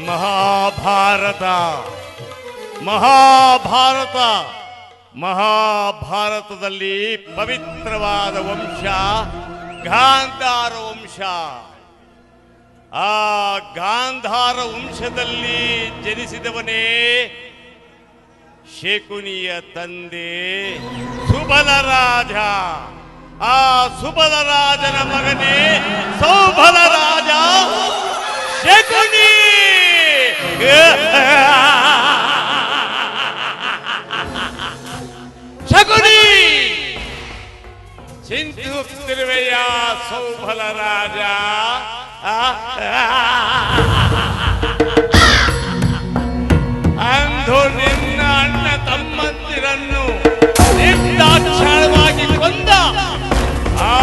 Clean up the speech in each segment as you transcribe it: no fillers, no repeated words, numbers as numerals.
ಮಹಾಭಾರತ ಮಹಾಭಾರತ ಮಹಾಭಾರತದಲ್ಲಿ ಪವಿತ್ರವಾದ ವಂಶ ಗಾಂಧಾರ ವಂಶ. ಆ ಗಾಂಧಾರ ವಂಶದಲ್ಲಿ ಜನಿಸಿದವನೇ ಶಕುನಿಯ ತಂದೆ ಸುಬಲರಾಜ. ಆ ಸುಬಲರಾಜನ ಮಗನೇ ಸೌಬಲರಾಜ ಶಕುನಿ. ಶಕುನಿ ಚಿಂತಿಸುತ್ತಿರುವೆಯ ಸೌಬಲರಾಜ? ಅಂದು ನಿನ್ನ ಅಣ್ಣ ತಮ್ಮಂದಿರನ್ನು ನಿರ್ದಾಕ್ಷಿಣ್ಯವಾಗಿ ಕೊಂದ ಆ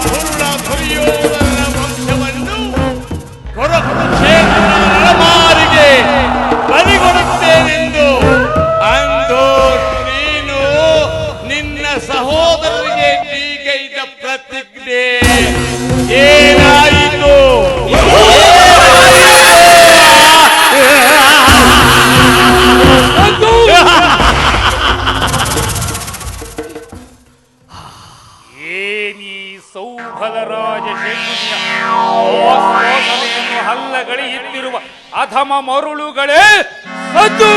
ದುರ್ಯೋಧನ ವಂಶವನ್ನು ಕುರುಕ್ಷೇತ್ರದ ರಣಮಾರಿಗೆ ಬಲಿಗೊಡುತ್ತೇನೆಂದು ಅಂದು ನೀನು ನಿನ್ನ ಸಹೋದರರಿಗೆ ನೀಗೈದ ಪ್ರತಿಜ್ಞೆ ಏನಾಯಿತು? ಏನಿ ಸೌಭಲರಾಜ ಶಕುನಿಯನ್ನು ಹಲ್ಲಗಳೆಯುತ್ತಿರುವ ಅಧಮ ಮರುಳುಗಳೇ ಸದ್ದು.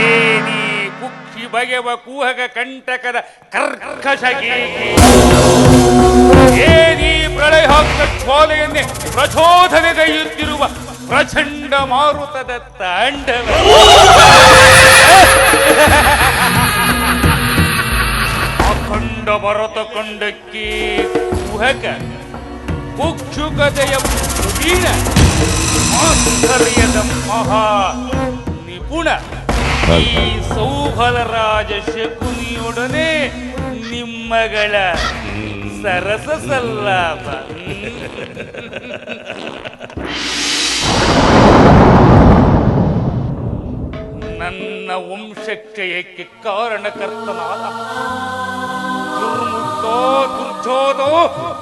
ಏನಿ ಕುಕ್ಷಿ ಬಗೆವ ಕೂಹಗ ಕಂಟಕದ ಕರ್ಕಶಗೆ. ಏನಿ ಪ್ರಳಯಾಗ್ತ ಜ್ವಾಲೆಯನ್ನೇ ಪ್ರಚೋದನೆಗೈಯುತ್ತಿರುವ ಪ್ರಚಂಡ ಮಾರುತದ ತಾಂಡವ. ಅಖಂಡ ಭರತ ಕಂಡಕ್ಕೆ ಕುಹಕ ಕುಕ್ಷುಕತೆಯ ಪ್ರವೀಣ ಮಾಸ್ತರ್ಯದ ಮಹಾ ನಿಪುಣ ಈ ಸೌಭಲರಾಜ ಶಕುನಿಯೊಡನೆ ನಿಮ್ಮಗಳ ಸರಸ ಸಲ್ಲಾಪ. ನನ್ನ ವಂಶಕ್ಷಯಕ್ಕೆ ಕಾರಣಕರ್ತನಾದ ದುರ್ಮುಕ್ತೋ ದುರ್ಜೋದೋ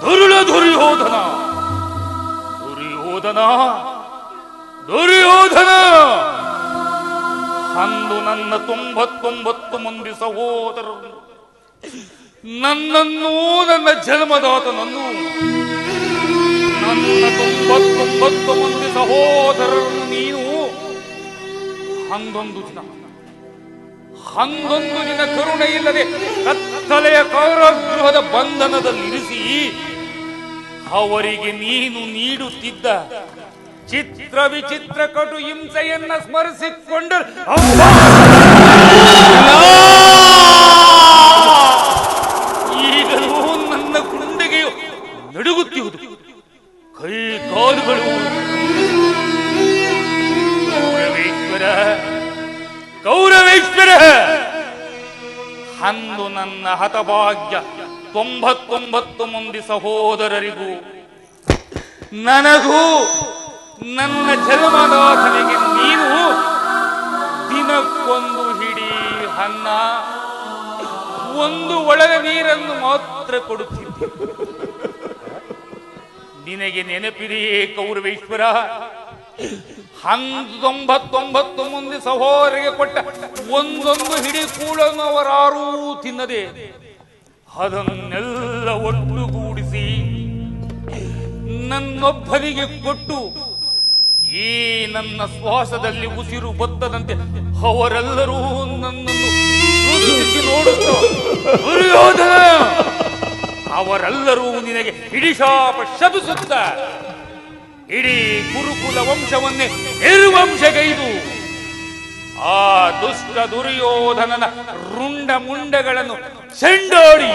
ದುರುಳ ದುರ್ಯೋಧನ ದುರ್ಯೋಧನ ದುರ್ಯೋಧನ ಅಂದು ನನ್ನ 99 ಮಂದಿ ಸಹೋದರರು ನನ್ನನ್ನು ನನ್ನ ಜನ್ಮದಾತನನ್ನು ನನ್ನ 99 ಮಂದಿ ಸಹೋದರರನ್ನು ನೀನು ಹಂದೊಂದು ದಿನ ಕರುಣೆ ಇಲ್ಲದೆ ಕತ್ತಲೆಯ ಕಾರಾಗೃಹದ ಬಂಧನದಲ್ಲಿರಿಸಿ ಅವರಿಗೆ ನೀನು ನೀಡುತ್ತಿದ್ದ ಚಿತ್ರ ವಿಚಿತ್ರ ಕಟು ಹಿಂಸೆಯನ್ನ ಸ್ಮರಿಸಿಕೊಂಡು ಈಗಲೂ ನನ್ನ ಗುಂಡೆಗೆಯು ನಡುಗುತ್ತಿರುವುದು. ಕೈ ಕಾಲುಗಳು ಕೌರವೇಶ್ವರ ಅಂದು ನನ್ನ ಹತಭಾಗ್ಯ 99 ಮಂದಿ ಸಹೋದರರಿಗೂ ನನಗೂ ನನ್ನ ಜನ್ಮದಾತನಿಗೆ ನೀನು ದಿನಕ್ಕೊಂದು ಹಿಡಿ ಅನ್ನ ಒಂದು ಒಳಗ ನೀರನ್ನು ಮಾತ್ರ ಕೊಡುತ್ತಿದ್ದೆ. ನಿನಗೆ ನೆನಪಿದೆಯೇ ಕೌರವೇಶ್ವರ? 99 ಮಂದಿ ಸಹೋದರಿಗೆ ಕೊಟ್ಟ ಒಂದೊಂದು ಹಿಡಿ ಕೂಳನ್ನು ಅವರಾರೂ ತಿನ್ನದೆ ಅದನ್ನೆಲ್ಲ ಒಟ್ಟುಗೂಡಿಸಿ ನನ್ನೊಬ್ಬನಿಗೆ ಕೊಟ್ಟು ಈ ನನ್ನ ಶ್ವಾಸದಲ್ಲಿ ಉಸಿರು ಬತ್ತದಂತೆ ಅವರೆಲ್ಲರೂ ನನ್ನನ್ನು ನೋಡುತ್ತ ದುರ್ಯೋಧನ ಅವರೆಲ್ಲರೂ ನಿನಗೆ ಹಿಡಿಶಾಪ ಶಪಿಸುತ್ತ ಇಡೀ ಗುರುಕುಲ ವಂಶವನ್ನೇ ನಿರ್ವಂಶಗೈದು ಆ ದುಷ್ಟ ದುರ್ಯೋಧನನ ರುಂಡ ಮುಂಡಗಳನ್ನು ಚೆಂಡೋಡಿ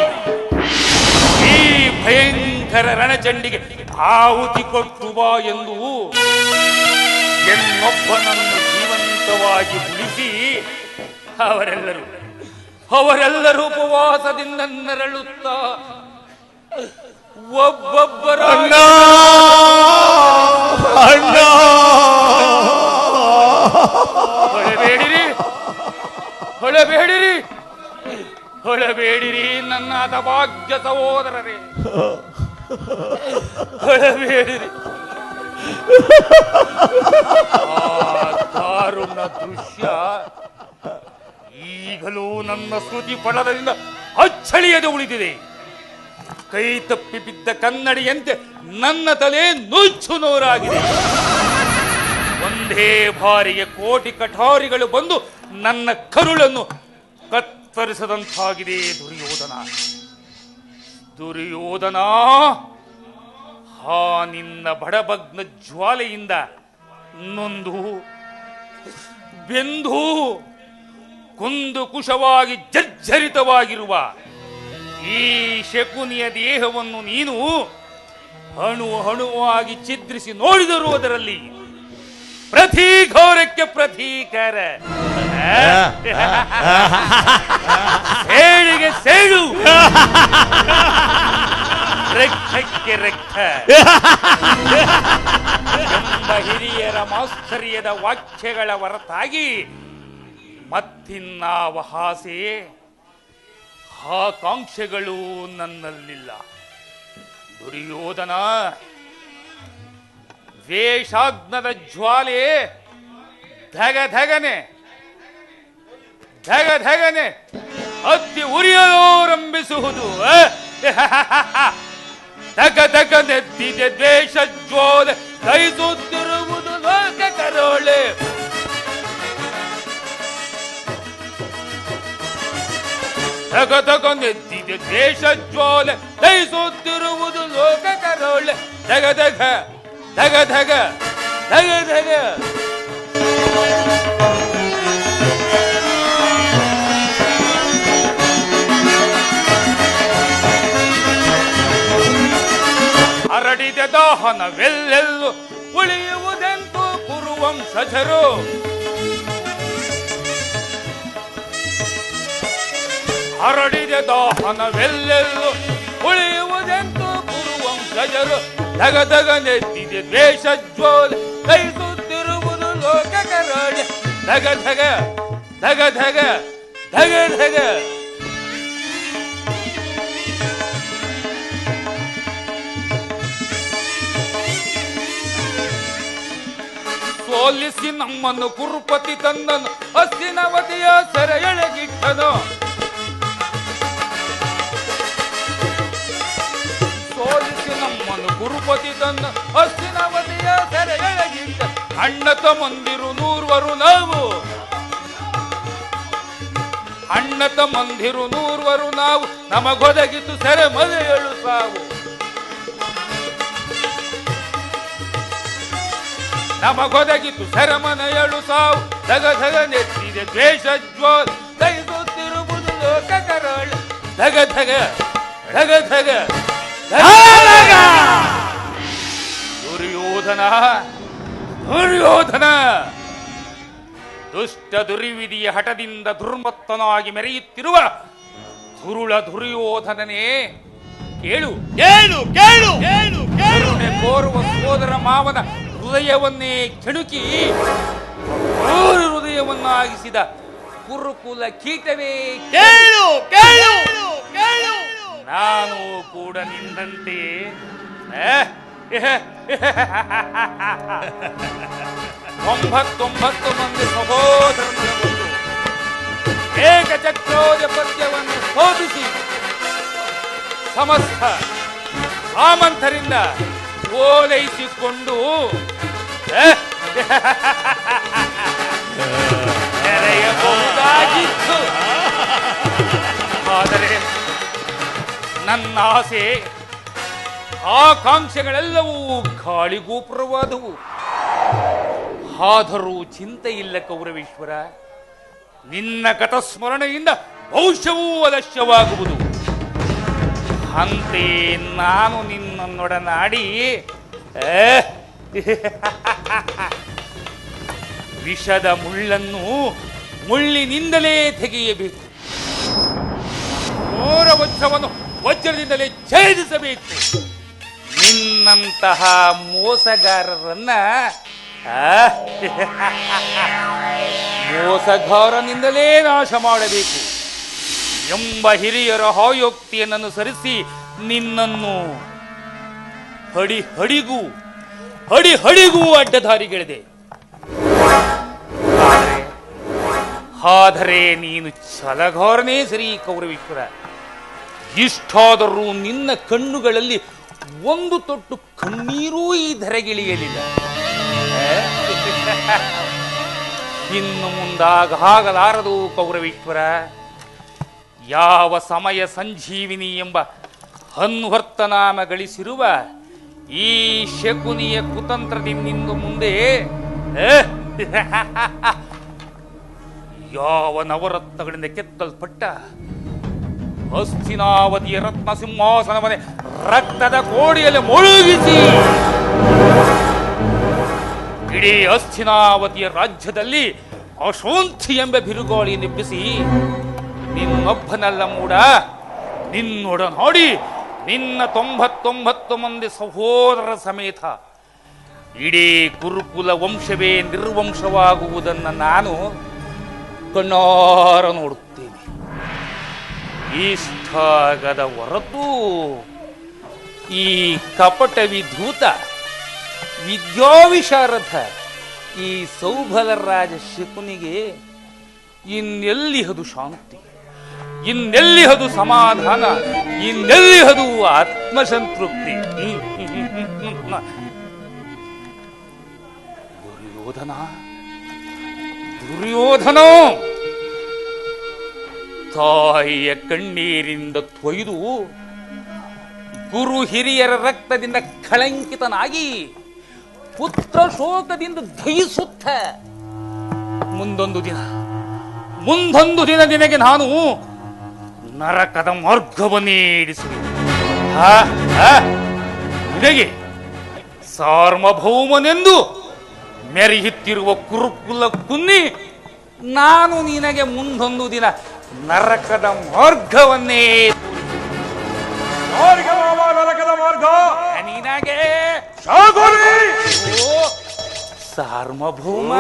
ಈ ಭಯಂಕರ ರಣಚಂಡಿಗೆ ಆಹುತಿ ಕೊಟ್ಟು ಬಾ ಎಂದು ಎನ್ನೊಬ್ಬನನ್ನು ಜೀವಂತವಾಗಿ ಉಳಿಸಿ ಅವರೆಲ್ಲರೂ ಉಪವಾಸದಿಂದ ನರಳುತ್ತಾ ಒಬ್ಬೊಬ್ಬರ ಹೊಳಬೇಡಿರಿ ಹೊಳಬೇಡಿರಿ ನನ್ನ ಹತಭಾಗ್ಯ ಸಹೋದರರೇ, ಹೊಳಬೇಡಿರಿ. ಆ ದಾರುಣ ದೃಶ್ಯ ಈಗಲೂ ನನ್ನ ಸ್ತುತಿ ಫಲದಿಂದ ಅಚ್ಚಳಿಯದೆ ಉಳಿದಿದೆ. ಕೈ ತಪ್ಪಿ ಬಿದ್ದ ಕನ್ನಡಿಯಂತೆ ನನ್ನ ತಲೆ ನುಚ್ಚು ನೂರಾಗಿದೆ. ಒಂದೇ ಬಾರಿಗೆ ಕೋಟಿ ಕಠಾರಿಗಳು ಬಂದು ನನ್ನ ಕರುಳನ್ನು ಕತ್ತರಿಸದಂತಾಗಿದೆ. ದುರ್ಯೋಧನ, ನಿನ್ನ ಬಡಭಗ್ನ ಜ್ವಾಲೆಯಿಂದ ನೊಂದು ಬೆಂದು ಕುಂದು ಕುಶವಾಗಿ ಜರ್ಜರಿತವಾಗಿರುವ ಈ ಶಕುನಿಯ ದೇಹವನ್ನು ನೀನು ಅಣು ಅಣುವಾಗಿ ಛಿದ್ರಿಸಿ ನೋಡಿದರೂ ಅದರಲ್ಲಿ ಪ್ರತಿ ಘೋರಕ್ಕೆ ಪ್ರತೀಕಾರ, ಸೇಳಿಗೆ ಸೇಳು, ರಕ್ತಕ್ಕೆ ರಕ್ತ ಎಂಬ ಹಿರಿಯರ ಮಾಸ್ತರ್ಯದ ವಾಕ್ಯಗಳ ಹೊರತಾಗಿ ಮತ್ತಿನ್ನಾವ ಆಸೆ ಆಕಾಂಕ್ಷೆಗಳು ನನ್ನಲ್ಲಿಲ್ಲ. ದುರ್ಯೋಧನ, ದ್ವೇಷಾಗ್ನದ ಜ್ವಾಲೆ ಧಗಧಗನೆ ಹತ್ತಿ ಉರಿಯಲಾರಂಭಿಸುವುದು. ಧಗಧಗನೆದ್ದಿದೆ ದ್ವೇಷ ಜ್ವಾಲೆ ದಹಿಸುತ್ತಿರುವುದು ಲೋಕ ಕರೋಳೆ. ಧಗಧಗನೆದ್ದಿದೆ ದ್ವೇಷ ಜ್ವಾಲೆ ದಹಿಸುತ್ತಿರುವುದು ಲೋಕ ಕರೋಳೆ. ಧಗಧಗ ಧಗಧಗ ಧಗಧಗ. ಹರಡಿದ ದಾಹನವೆಲ್ಲೆಲ್ಲೂ ಉಳಿಯುವುದೆಂತೂ ಕುರುವಂಶಜರು. ಹರಡಿದ ದಾಹನವೆಲ್ಲೆಲ್ಲೂ ಉಳಿಯುವುದೆಂತೂ ಕುರುವಂಶಜರು. ಧಗಧಗನೆದ್ದಿದೆ ದ್ವೇಷ ಜ್ವಾಲೆ ದಹಿಸುತ್ತಿರುವುದು ಲೋಕ ಕರಾಳೆ. ಧಗಧಗ ಧಗಧಗ ಧಗಧಗ. ಸೋಲಿಸಿ ನಮ್ಮನ್ನು ಕುರುಪತಿ ತಂದನು, ಹಸ್ತಿನವತಿಯ ಸೆರೆ ಎಳೆಗಿಟ್ಟನು. ಸೋಲಿಸಿ ನಮ್ಮನ್ನು ಕುರುಪತಿ ತಂದ ಹಸ್ತಿನವತಿಯ ಸೆರೆ ಎಳೆಗಿಟ್ಟ. ಅಣ್ಣ ತಮ್ಮಂದಿರು ನೂರ್ವರು ನಾವು, ಅಣ್ಣ ತಮ್ಮಂದಿರು ನೂರ್ವರು ನಾವು, ನಮಗೊದಗಿತು ಸೆರೆ ಮಲೆಯಳು ಸಾವು. ನಮಗೊದಗಿತು ಸೆರೆಮನೆಯಳು ಸಾವು. ಧಗಧಗ ನೆತ್ತಿದೆ ದ್ವೇಷ ಜ್ವಾಲೆ ದಹಿಸುತ್ತಿರುವುದು ಲೋಕ ಕರಾಳೆ. ಧಗಧಗ ಧಗಧಗ ಧಗಧಗ. ದುರ್ಯೋಧನ, ದುರ್ಯೋಧನ, ದುಷ್ಟ ದುರ್ವಿಧಿಯ ಹಠದಿಂದ ದುರ್ಮತ್ತನಾಗಿ ಮೆರೆಯುತ್ತಿರುವ ದುರುಳ ದುರ್ಯೋಧನನೇ, ಕೇಳು ಕೇಳು ಕೇಳು ಕೇಳು ಕೇಳು. ಕೋರುವ ಸೋದರ ಮಾವನ ಹೃದಯವನ್ನೇ ಕೆಣುಕಿ ಹೃದಯವನ್ನಾಗಿಸಿದ ಕುರುಕುಲ ಕೀಟವೇ, ಕೇಳು ಕೇಳು ಕೇಳು. ನಾನು ಕೂಡ ನಿನ್ನಂತೆ 99 ಮಂದಿ ಸಹೋದರನ ಬಂದು ಏಕಚಕ್ರೋಧಿಪತ್ಯವನ್ನು ಶೋಧಿಸಿ ಸಮಸ್ತ ಸಾಮಂತರಿಂದ ಓಲೈಸಿಕೊಂಡು ನೆರೆಯಬಹುದಾಗಿತ್ತು. ಆದರೆ ನನ್ನ ಆಸೆ ಆಕಾಂಕ್ಷೆಗಳೆಲ್ಲವೂ ಗಾಳಿಗೋಪುರವಾದವು. ಆದರೂ ಚಿಂತೆ ಇಲ್ಲ ಕೌರವೇಶ್ವರ, ನಿನ್ನ ಕಥಸ್ಮರಣೆಯಿಂದ ಭವಿಷ್ಯವೂ ಅಲಕ್ಷ್ಯವಾಗುವುದು. ಅಂತೆ ನಾನು ನಿನ್ನೊಡನಾಡಿ ವಿಷದ ಮುಳ್ಳನ್ನು ಮುಳ್ಳಿನಿಂದಲೇ ತೆಗೆಯಬೇಕು, ಘೋರ ವಜ್ರವನ್ನು ವಜ್ರದಿಂದಲೇ ಛೇದಿಸಬೇಕು. ನಿನ್ನಂತಹ ಮೋಸಗಾರರನ್ನ ಮೋಸಗಾರನಿಂದಲೇ ನಾಶ ಮಾಡಬೇಕು. ಎಂಬ ಹಿರಿಯರ ಹಾಯೋಕ್ತಿಯನ್ನು ಅನುಸರಿಸಿ ನಿನ್ನನ್ನು ಹಡಿಗೂ ಅಡ್ಡದಾರಿಗೆಳೆದೆ. ಆದರೆ ನೀನು ಛಲಗಾರನೇ ಸರಿ ಕೌರವೇಶ್ವರ. ಇಷ್ಟಾದರೂ ನಿನ್ನ ಕಣ್ಣುಗಳಲ್ಲಿ ಒಂದು ತೊಟ್ಟು ಕಣ್ಣೀರೂ ಈ ಧರೆಗಿಳಿಯಲಿಲ್ಲ. ಇನ್ನು ಮುಂದಾಗಲಾರದು ಕೌರವೇಶ್ವರ. ಯಾವ ಸಮಯ ಸಂಜೀವಿನಿ ಎಂಬ ಅನ್ವರ್ತನಾಮ ಗಳಿಸಿರುವ ಈ ಶಕುನಿಯ ಕುತಂತ್ರದಿಂದ ಮುಂದೆ ಯಾವ ನವರತ್ನಗಳಿಂದ ಕೆತ್ತಲ್ಪಟ್ಟ ಹಸ್ತಿನಾವತಿಯ ರತ್ನ ಸಿಂಹಾಸನವನ್ನೇ ರಕ್ತದ ಕೋಡಿಯಲ್ಲಿ ಮುಳುಗಿಸಿ ಇಡೀ ಹಸ್ತಿನಾವತಿಯ ರಾಜ್ಯದಲ್ಲಿ ಅಶಾಂತಿ ಎಂಬ ಬಿರುಗಾಳಿ ನೆಬ್ಬಿಸಿ ನಿನ್ನೊಬ್ಬನಲ್ಲ ಮೂಡ, ನಿನ್ನೊಡನಾಡಿ ನಿನ್ನ 99 ಮಂದಿ ಸಹೋದರ ಸಮೇತ ಇಡೀ ಕುರುಕುಲ ವಂಶವೇ ನಿರ್ವಂಶವಾಗುವುದನ್ನು ನಾನು ಕಣ್ಣಾರ ನೋಡುತ್ತೇನೆ. ಇಷ್ಟಾಗದ ಹೊರತು ಈ ಕಪಟ ವಿಧೂತ ವಿದ್ಯಾವಿಶಾರಥ ಈ ಸೌಬಲ ರಾಜ ಶಕುನಿಗೆ ಇನ್ನೆಲ್ಲಿಹದು ಶಾಂತಿ, ಇನ್ನೆಲ್ಲಿಹದು ಸಮಾಧಾನ, ಇನ್ನೆಲ್ಲಿಹದು ಆತ್ಮಸಂತೃಪ್ತಿ. ದುರ್ಯೋಧನ ತಾಯಿಯ ಕಣ್ಣೀರಿಂದ ತೊಯ್ದು ಗುರು ಹಿರಿಯರ ರಕ್ತದಿಂದ ಕಳಂಕಿತನಾಗಿ ಪುತ್ರ ಶೋಕದಿಂದ ದಹಿಸುತ್ತ ಮುಂದೊಂದು ದಿನ ನಿನಗೆ ನಾನು ನರಕದ ಮಾರ್ಗವನ್ನೇ ಇಡಿಸುವೆ. ನಿನಗೆ ಸಾರ್ವಭೌಮನೆಂದು ಮೆರೆಯುತ್ತಿರುವ ಕುರುಕುಲ ಕುನ್ನಿ ನಾನು ನಿನಗೆ ಮುಂದೊಂದು ದಿನ ನರಕದ ಮಾರ್ಗವನ್ನೇ ನರಕದ ಮಾರ್ಗ ನಿನಗೆ ಸಾರ್ವಭೌಮ.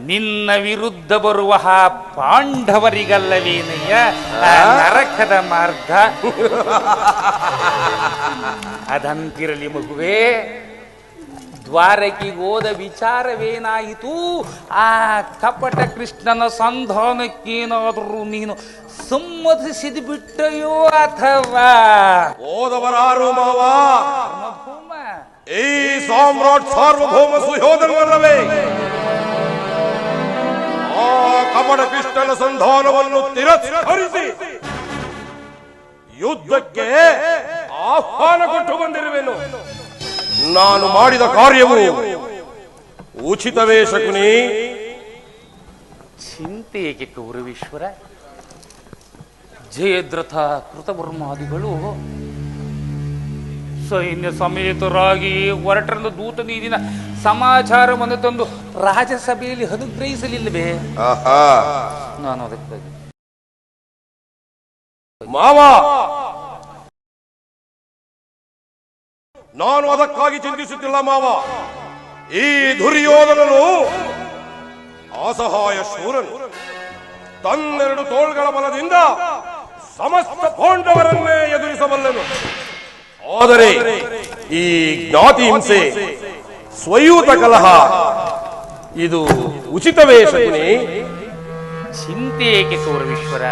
ನಿನ್ನ ವಿರುದ್ಧ ಬರುವ ಪಾಂಡವರಿಗಲ್ಲವೇನಯ್ಯ ನರಕದ ಮಾರ್ಗ? ಅದಂತಿರಲಿ ಮಗುವೆ, ದ್ವಾರಕಿಗೆ ಹೋದ ವಿಚಾರವೇನಾಯಿತು? ಆ ಕಪಟ ಕೃಷ್ಣನ ಸಂಧಾನಕ್ಕೇನಾದರೂ ನೀನು ಸಮ್ಮತಿಸಿದ ಬಿಟ್ಟೆಯೋ ಅಥವಾ ಹೋದವರಾರು ಮಾವ? ಈ ಸಾಮ್ರಾಟ್ ಸಾರ್ವಭೌಮ ಸುಯೋಧನವಲ್ಲವೇ? ಆ ಕಪಟ ಕೃಷ್ಣನ ಸಂಧಾನವನ್ನು ತಿರಸ್ಕರಿಸಿ ಯುದ್ಧಕ್ಕೆ ಆಹ್ವಾನ ಕೊಟ್ಟು ಬಂದಿರುವೆನು. ನಾನು ಮಾಡಿದ ಕಾರ್ಯವು ಉಚಿತವೇ ಶಕುನಿ? ಚಿಂತೆ ಏಕೆ ಕೌರವೇಶ್ವರ? ಜಯದ್ರಥ ಕೃತವರ್ಮಾದಿಗಳು ಸೈನ್ಯ ಸಮೇತರಾಗಿ ಹೊರಟರಂದ ದೂತ ನೀರಿನ ಸಮಾಚಾರವನ್ನು ತಂದು ರಾಜಸಭೆಯಲ್ಲಿ ಅನುಗ್ರಹಿಸಲಿಲ್ಲವೇ? ನಾನು ಅದಕ್ಕಾಗಿ ಮಾವ, ನಾನು ಅದಕ್ಕಾಗಿ ಚಿಂತಿಸುತ್ತಿಲ್ಲ ಮಾವ. ಈ ದುರ್ಯೋಧನನು ಅಸಹಾಯ ಶೂರನು. ತನ್ನೆರಡು ತೋಳ್ಗಳ ಬಲದಿಂದ ಸಮಸ್ತ ಪಾಂಡವರನ್ನೇ ಎದುರಿಸಬಲ್ಲನು. ಆದರೆ ಈ ಜ್ಞಾತಿ ಹಿಂಸೆ, ಸ್ವಯೂತ ಕಲಹ ಇದು ಉಚಿತವೇ ಶಕುನಿ? ಚಿಂತೆ ಏಕೆ ಕೌರವೇಶ್ವರ?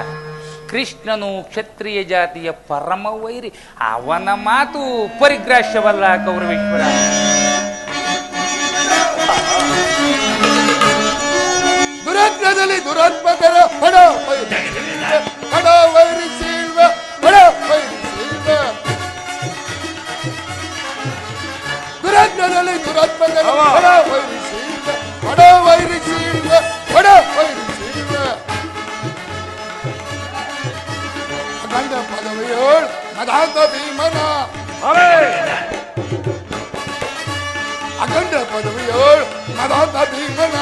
ಕೃಷ್ಣನು ಕ್ಷತ್ರಿಯ ಜಾತಿಯ ಪರಮ ವೈರಿ. ಅವನ ಮಾತು ಪರಿಗ್ರಾಹ್ಯವಲ್ಲ ಕೌರವೇಶ್ವರ. ದುರತ್ನದಲ್ಲಿ ದುರಾತ್ಮಕರ ಹಣ ವೈರಿಸಿಲ್ವ, ಹಣ ವೈರಿಸಿಲ್ವ. ದುರತ್ನದಲ್ಲಿ ದುರಾತ್ಮಕರ ಹಣ ವೈರಿಸಿಲ್ವ, ಹಣ ವೈರಿಸಿಲ್ವ, ಹಣ ವೈರಿಸಿಲ್ವ. ಅಖಂಡ ಪದವಿಯೋಳ್ ಮದಾಂತ ಭೀಮನ, ಅಖಂಡ ಪದವಿಯೋಳ್ ಮದಾಂತ ಭೀಮನ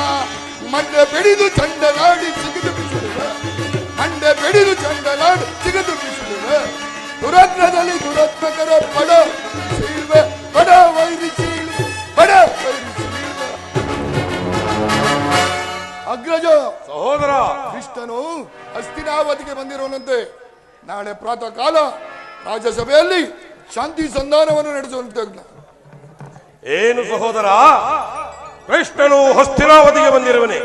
ಮಂಡೆ ಬೆಳೆದು ಚಂಡನಾಡಿ ಸಿಗಿದು ಬಿಸಿಡುವ, ಮಂಡೆ ಬೆಳೆದು ಚಂಡನಾಡಿ ಸಿಗಿದು ಬಿಸಿಡುವ. ದುರತ್ನದಲ್ಲಿ ದುರಾತ್ಮಕರ ಪಡ ಸೀಲ್ವ, ಪಡ ವೈರಿ ಸೀಲ್ವ, ಪಡ ವೈರಿ ಸೀಲ್ವ. ಅಗ್ರಜ ಸಹೋದರ ಕೃಷ್ಣ ಕೃಷ್ಣನು ಹಸ್ತಿನಾವತಿಗೆ ಬಂದಿರುವನಂತೆ. ನಾಳೆ ಪ್ರಾತಃ ಕಾಲ ರಾಜ್ಯಸಭೆಯಲ್ಲಿ ಶಾಂತಿ ಸಂಧಾನವನ್ನು ನಡೆಸುವಂತೆ. ಏನು ಸಹೋದರ, ಕೃಷ್ಣನು ಹಸ್ತಿನಾವತಿಗೆ ಬಂದಿರುವನೆ?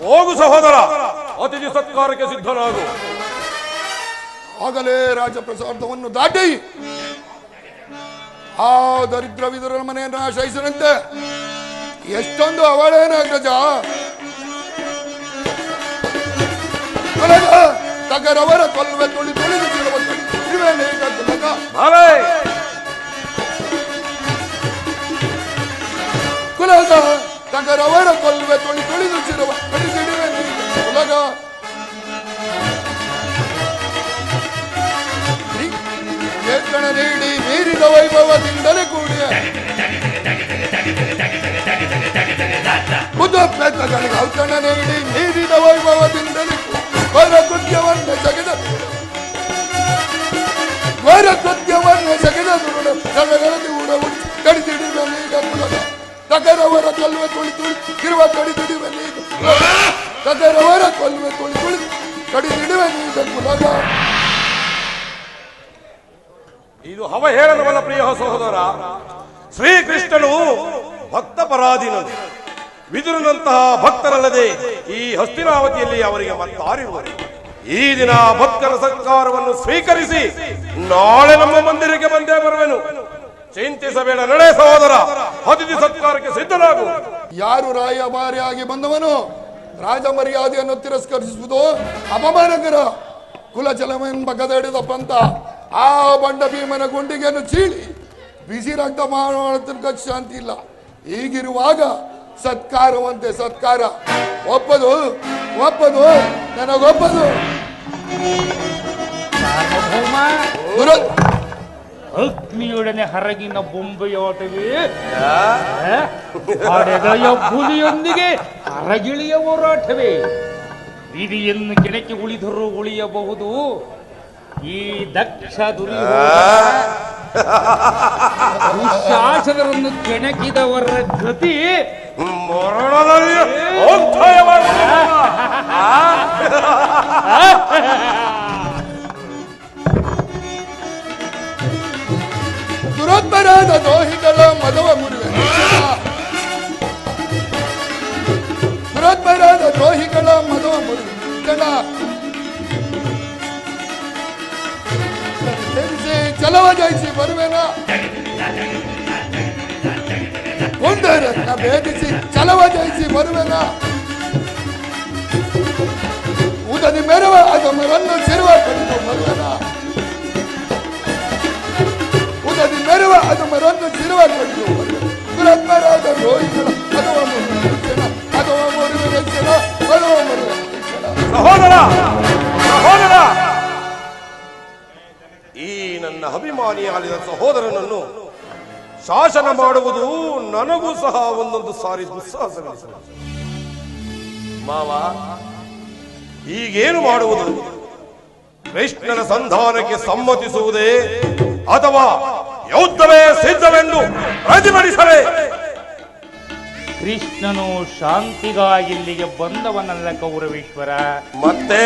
ಹೋಗು ಸಹೋದರ, ಅತಿಥಿ ಸತ್ಕಾರಕ್ಕೆ ಸಿದ್ಧನಾಗು. ಆಗಲೇ ರಾಜಪ್ರಸಾದವನ್ನು ದಾಟಿ ಆ ದರಿದ್ರ ವಿದುರನ ಮನೆಯನ್ನು ಆಶ್ರಯಿಸದಂತೆ. ಎಷ್ಟೊಂದು ಅವಳೇನ ಅಗ್ರಜ. ತಗರವರ ಕೊಲ್ವೆ ತುಳಿ ತುಳಿದು ಕುಲಗ ತಗರವರ ಕೊಲ್ವೆ ತುಳಿ ತುಳಿದು ಚಿರುವ ಕಡಿದಿಡುವೆ ಕುಲಗ. ಏಕಣ ನೀಡಿ ಮೀರಿದ ವೈಭವದಿಂದಲೇ ಕೂಡಿಯ ಬುದ್ಧ ಪ್ರಯತ್ನಗಳಿಗೆ ಔತಣ ನೀಡಿ ಮೀರಿದ ವೈಭವದಿಂದಲೇ ಘೋರ ಕೃತ್ಯವನ್ನು ಸಗೆದ ದುರುಡ ಕಡಿದಿಡುವ ನೀಗ ಕುಲಗ. ತಗರವರ ಕೊಲ್ವೆ ತುಳಿ ತುಳಿ ಇರುವ ಕಡಿದಿಡುವ ನೀಗ ತಗರವರ ಕೊಲ್ವೆ ತುಳಿ ತುಳಿ ಕಡಿದಿಡುವ ನೀಗ ಕುಲಗ. ಇದು ಅವಹೇಳನವಲ್ಲ ಪ್ರಿಯ ಸಹೋದರ. ಶ್ರೀಕೃಷ್ಣನು ಭಕ್ತ ಪರಾಧೀನನು. ವಿದುರನಂತಹ ಭಕ್ತರಲ್ಲದೆ ಈ ಹಸ್ತಿನಾವತಿಯಲ್ಲಿ ಅವರಿಗೆ ಮತ್ತಾರಿರುವರು. ಈ ದಿನ ಭಕ್ತರ ಸತ್ಕಾರವನ್ನು ಸ್ವೀಕರಿಸಿ ನಾಳೆ ನಮ್ಮ ಮಂದಿರಕ್ಕೆ ಬಂದೇ ಬರುವೆನು. ಚಿಂತಿಸಬೇಡ, ನಡೆ ಸಹೋದರ, ಅತಿಥಿ ಸತ್ಕಾರಕ್ಕೆ ಸಿದ್ಧನಾಗು. ಯಾರು ರಾಯಭಾರಿಯಾಗಿ ಬಂದವನು ರಾಜ ಮರ್ಯಾದೆಯನ್ನು ತಿರಸ್ಕರಿಸುವುದು ಅಪಮಾನಕರ. ಕುಲಚಲವೆಂಬ ಗದ ಹಿಡಿದ ಪಂಥ ಆ ಬಂಡ ಭೀಮನ ಗುಂಡಿಗೆಯನ್ನು ಚೀಳಿ ಬಿಸಿ ರಕ್ತ ಮಾಡೋಣ ಶಾಂತಿ ಇಲ್ಲ. ಹೀಗಿರುವಾಗ ಸತ್ಕಾರವಂತೆ ಸತ್ಕಾರ ಒಪ್ಪದು ಒಪ್ಪದು ನನಗೊಪ್ಪದು. ಅಗ್ನಿಯೊಡನೆ ಹರಗಿನ ಬೊಂಬೆಯಾಟವೇ ಹಡೆದಯ ಹುಲಿಯೊಂದಿಗೆ ಹರಗಿಳಿಯ ಹೋರಾಟವೇ. ವಿಧಿಯನ್ನು ಕೆಣಕಿ ಉಳಿದರೂ ಉಳಿಯಬಹುದು. ಈ ದಕ್ಷ ದುಶ್ಯಾಸನರನ್ನು ಕೆಣಕಿದವರ ಗತಿ ಮರಣದಲ್ಲಿ ದುರೋತ್ತರಾದ ದ್ರೋಹಿಗಳ ಮದವ ಮುರಿವೆ. ದುರೋತ್ತರಾದ ದ್ರೋಹಿಗಳ ಮದವ ಮುರಿವೆ ಜನ ಚಲವ ಜಯಿಸಿ ಬರುವೆನ. ಒಂದರತ್ನ ಭೇದಿಸಿ ಚಲವ ಜಯಿಸಿ ಬರುವೆನ. ಉದದಿ ಮೆರವ ಅದಮರನ್ನು ಸಿರುವ ಕಡಿದು ಬರುವೆನ. ಉದದಿ ಮೆರವ ಅದಮರನ್ನು ಸಿರುವ ಕಡಿದು ಬರುವೆನ. ದುರತ್ಮರಾದ ರೋಹಿಗಳ ಅದವ ಮುರುವೆನ ಅದವ ಮುರುವೆನ ಅದವ ಮುರುವೆನ. ಸಹೋದರ ಸಹೋದರ, ಈ ನನ್ನ ಅಭಿಮಾನಿಯಾದ ಸಹೋದರನನ್ನು ಶಾಸನ ಮಾಡುವುದು ನನಗೂ ಸಹ ಒಂದೊಂದು ಸಾರಿ ದುಸ್ಸಾಹಸವೆನಿಸುವುದು. ಮಾವ, ಈಗೇನು ಮಾಡುವುದು? ಕೃಷ್ಣನ ಸಂಧಾನಕ್ಕೆ ಸಮ್ಮತಿಸುವುದೇ ಅಥವಾ ಯುದ್ಧವೇ ಸಿದ್ಧವೆಂದು ಪ್ರತಿಭಟಿಸಲೇ? ಕೃಷ್ಣನು ಶಾಂತಿಗಾಗಿ ಇಲ್ಲಿಗೆ ಬಂದವನಲ್ಲ ಕೌರವೇಶ್ವರ. ಮತ್ತೆ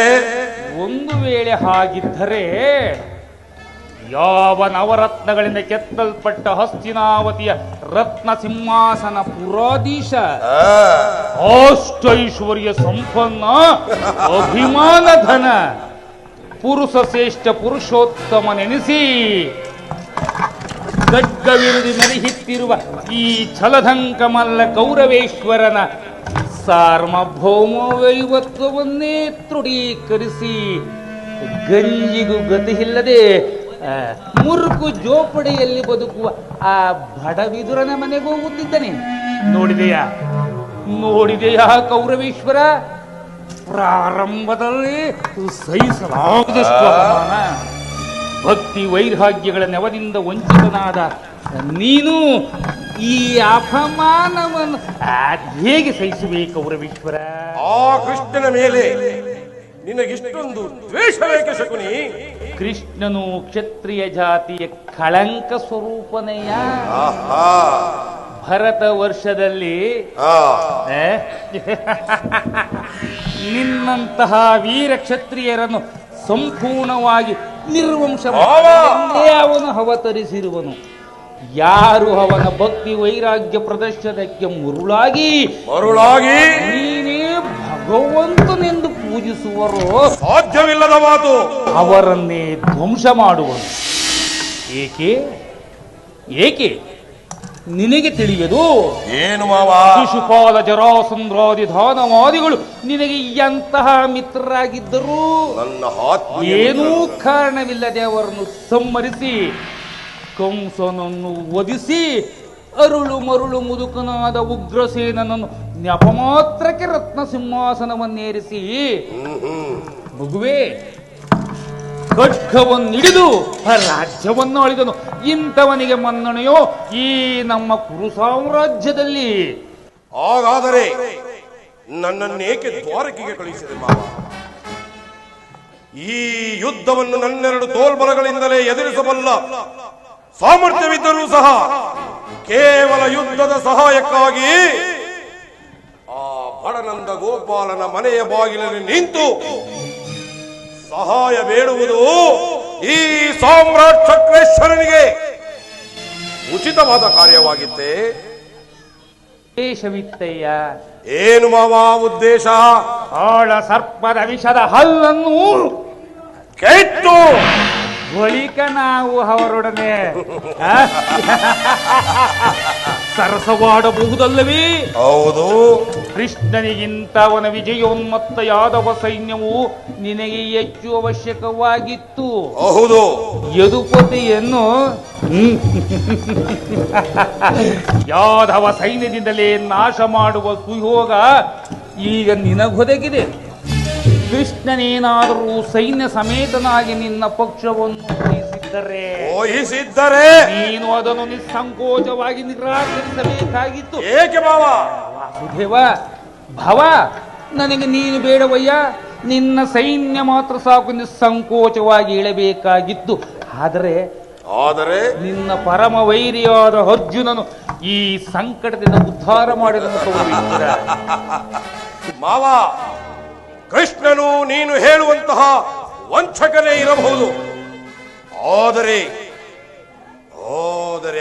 ಒಂದು ವೇಳೆ ಹಾಗಿದ್ದರೆ ಯಾವ ನವರತ್ನಗಳಿಂದ ಕೆತ್ತಲ್ಪಟ್ಟ ಹಸ್ತಿನಾವತಿಯ ರತ್ನ ಸಿಂಹಾಸನ ಪುರಾಧೀಶ, ಅಷ್ಟೈಶ್ವರ್ಯ ಸಂಪನ್ನ, ಅಭಿಮಾನ ಧನ, ಪುರುಷ ಶ್ರೇಷ್ಠ ಪುರುಷೋತ್ತಮನೆನಿಸಿ ಖಡ್ಗವಿರುದಿ ಮೆರೆಯುತ್ತಿರುವ ಈ ಛಲಧಂಕಮಲ್ಲ ಕೌರವೇಶ್ವರನ ಸಾರ್ವಭೌಮ ವೈವತ್ವವನ್ನೇ ತೃಢೀಕರಿಸಿ ಗಂಜಿಗೂ ಗತಿಯಿಲ್ಲದೆ ಮುರುಕು ಜೋಪಡಿಯಲ್ಲಿ ಬದುಕುವ ಆ ಬಡವಿದುರನ ಮನೆಗೆ ಹೋಗುತ್ತಿದ್ದಾನೆ. ನೋಡಿದೆಯಾ ಕೌರವೇಶ್ವರ? ಪ್ರಾರಂಭದಲ್ಲಿ ಸಹಿಸಲಾಗದಷ್ಟು ಅವಮಾನ, ಭಕ್ತಿ ವೈರಾಗ್ಯಗಳ ನೆವದಿಂದ ವಂಚಿತನಾದ ನೀನು ಈ ಅಪಮಾನವನ್ನು ಹೇಗೆ ಸಹಿಸುವೆ ಕೌರವೇಶ್ವರ? ಆ ಕೃಷ್ಣನ ಮೇಲೆ ನಿನಗಿಷ್ಟೊಂದು ದ್ವೇಷವೇಕೆ ಶಕುನಿ? ಕೃಷ್ಣನು ಕ್ಷತ್ರಿಯ ಜಾತಿಯ ಕಳಂಕ ಸ್ವರೂಪನೆಯ. ಭರತ ವರ್ಷದಲ್ಲಿ ನಿನ್ನಂತಹ ವೀರ ಕ್ಷತ್ರಿಯರನ್ನು ಸಂಪೂರ್ಣವಾಗಿ ನಿರ್ವಂಶ ಅವನು ಅವತರಿಸಿರುವನು. ಯಾರು ಅವನ ಭಕ್ತಿ ವೈರಾಗ್ಯ ಪ್ರದರ್ಶನಕ್ಕೆ ಮರುಳಾಗಿ ನೀನೇ ಭಗವಂತನೆಂದು ಪೂಜಿಸುವರೋ ಸಾಧ್ಯವಿಲ್ಲದ ಮಾತು, ಅವರನ್ನೇ ಧ್ವಂಸ ಮಾಡುವನು. ಏಕೆ ಏಕೆ ನಿನಗೆ ತಿಳಿಯದು? ಏನು ಮಾವ? ಶಿಶುಪಾಲ ಜರಾಸಂದ್ರಾದಿ ದಾನವಾದಿಗಳು ನಿನಗೆ ಎಂತಹ ಮಿತ್ರರಾಗಿದ್ದರೂ ಏನೂ ಕಾರಣವಿಲ್ಲದೆ ಅವರನ್ನು ಸಂಹರಿಸಿ ಕಂಸನನ್ನು ವಧಿಸಿ ಅರುಳು ಮರುಳು ಮುದುಕನಾದ ಉಗ್ರಸೇನನನ್ನು ನೆಪಮಾತ್ರಕ್ಕೆ ರತ್ನ ಸಿಂಹಾಸನವನ್ನೇರಿಸಿ ಮಗುವೆ ಖಡ್ಗವನ್ನಿಡಿದು ರಾಜ್ಯವನ್ನು ಆಳಿದನು. ಇಂಥವನಿಗೆ ಮನ್ನಣೆಯೋ ಈ ನಮ್ಮ ಕುರು ಸಾಮ್ರಾಜ್ಯದಲ್ಲಿ? ಹಾಗಾದರೆ ನನ್ನನ್ನೇಕೆ ದ್ವಾರಕೆಗೆ ಕಳುಹಿಸಿದೆ ಮಾವ? ಈ ಯುದ್ಧವನ್ನು ನನ್ನೆರಡು ತೋಳ್ಬಲಗಳಿಂದಲೇ ಎದುರಿಸಬಲ್ಲ ಸಾಮರ್ಥ್ಯವಿದ್ದರೂ ಸಹ ಕೇವಲ ಯುದ್ಧದ ಸಹಾಯಕ್ಕಾಗಿ ಆ ಬಡನಂದ ಗೋಪಾಲನ ಮನೆಯ ಬಾಗಿಲಲ್ಲಿ ನಿಂತು ಸಹಾಯ ಬೇಡುವುದು ಈ ಸಾಮ್ರಾಟ್ ಚಕ್ರೇಶ್ವರನಿಗೆ ಉಚಿತವಾದ ಕಾರ್ಯವಾಗಿತ್ತೆ. ದೇಶವಿತ್ತಯ್ಯ. ಏನು ಮಾವ ಉದ್ದೇಶ? ಆಳ ಸರ್ಪದ ವಿಷದ ಹಲ್ಲನ್ನು ಕೆಟ್ಟು ಬಳಿಕ ನಾವು ಅವರೊಡನೆ ಸರಸವಾಡಬಹುದಲ್ಲವೇ? ಹೌದು. ಕೃಷ್ಣನಿಗಿಂತ ಅವನ ವಿಜಯೋನ್ಮತ್ತ ಯಾದವ ಸೈನ್ಯವು ನಿನಗೆ ಹೆಚ್ಚು ಅವಶ್ಯಕವಾಗಿತ್ತು. ಹೌದು. ಯದುಪತಿಯನ್ನು ಯಾದವ ಸೈನ್ಯದಿಂದಲೇ ನಾಶ ಮಾಡುವ ಸುಯೋಗ ಈಗ ನಿನಗೊದಗಿದೆ. ಕೃಷ್ಣನೇನಾದರೂ ಸೈನ್ಯ ಸಮೇತನಾಗಿ ನಿನ್ನ ಪಕ್ಷವನ್ನು ಊಹಿಸಿದ್ದರೆ ನೀನು ಅದನ್ನು ನಿಸ್ಸಂಕೋಚವಾಗಿ ನಿರಾಕರಿಸಬೇಕಾಗಿತ್ತು. ಏಕೆ ಭಾವ? ವಾಸುದೇವ ಭವ, ನನಗೆ ನೀನು ಬೇಡವಯ್ಯ, ನಿನ್ನ ಸೈನ್ಯ ಮಾತ್ರ ಸಾಕು ನಿಸ್ಸಂಕೋಚವಾಗಿ ಇಳಬೇಕಾಗಿತ್ತು. ಆದರೆ ನಿನ್ನ ಪರಮ ವೈರಿಯಾದ ಅರ್ಜುನನು ಈ ಸಂಕಟದಿಂದ ಉದ್ಧಾರ ಮಾಡಿದನು. ಮಾವ, ಕೃಷ್ಣನು ನೀನು ಹೇಳುವಂತಹ ವಂಚಕನೇ ಇರಬಹುದು, ಆದರೆ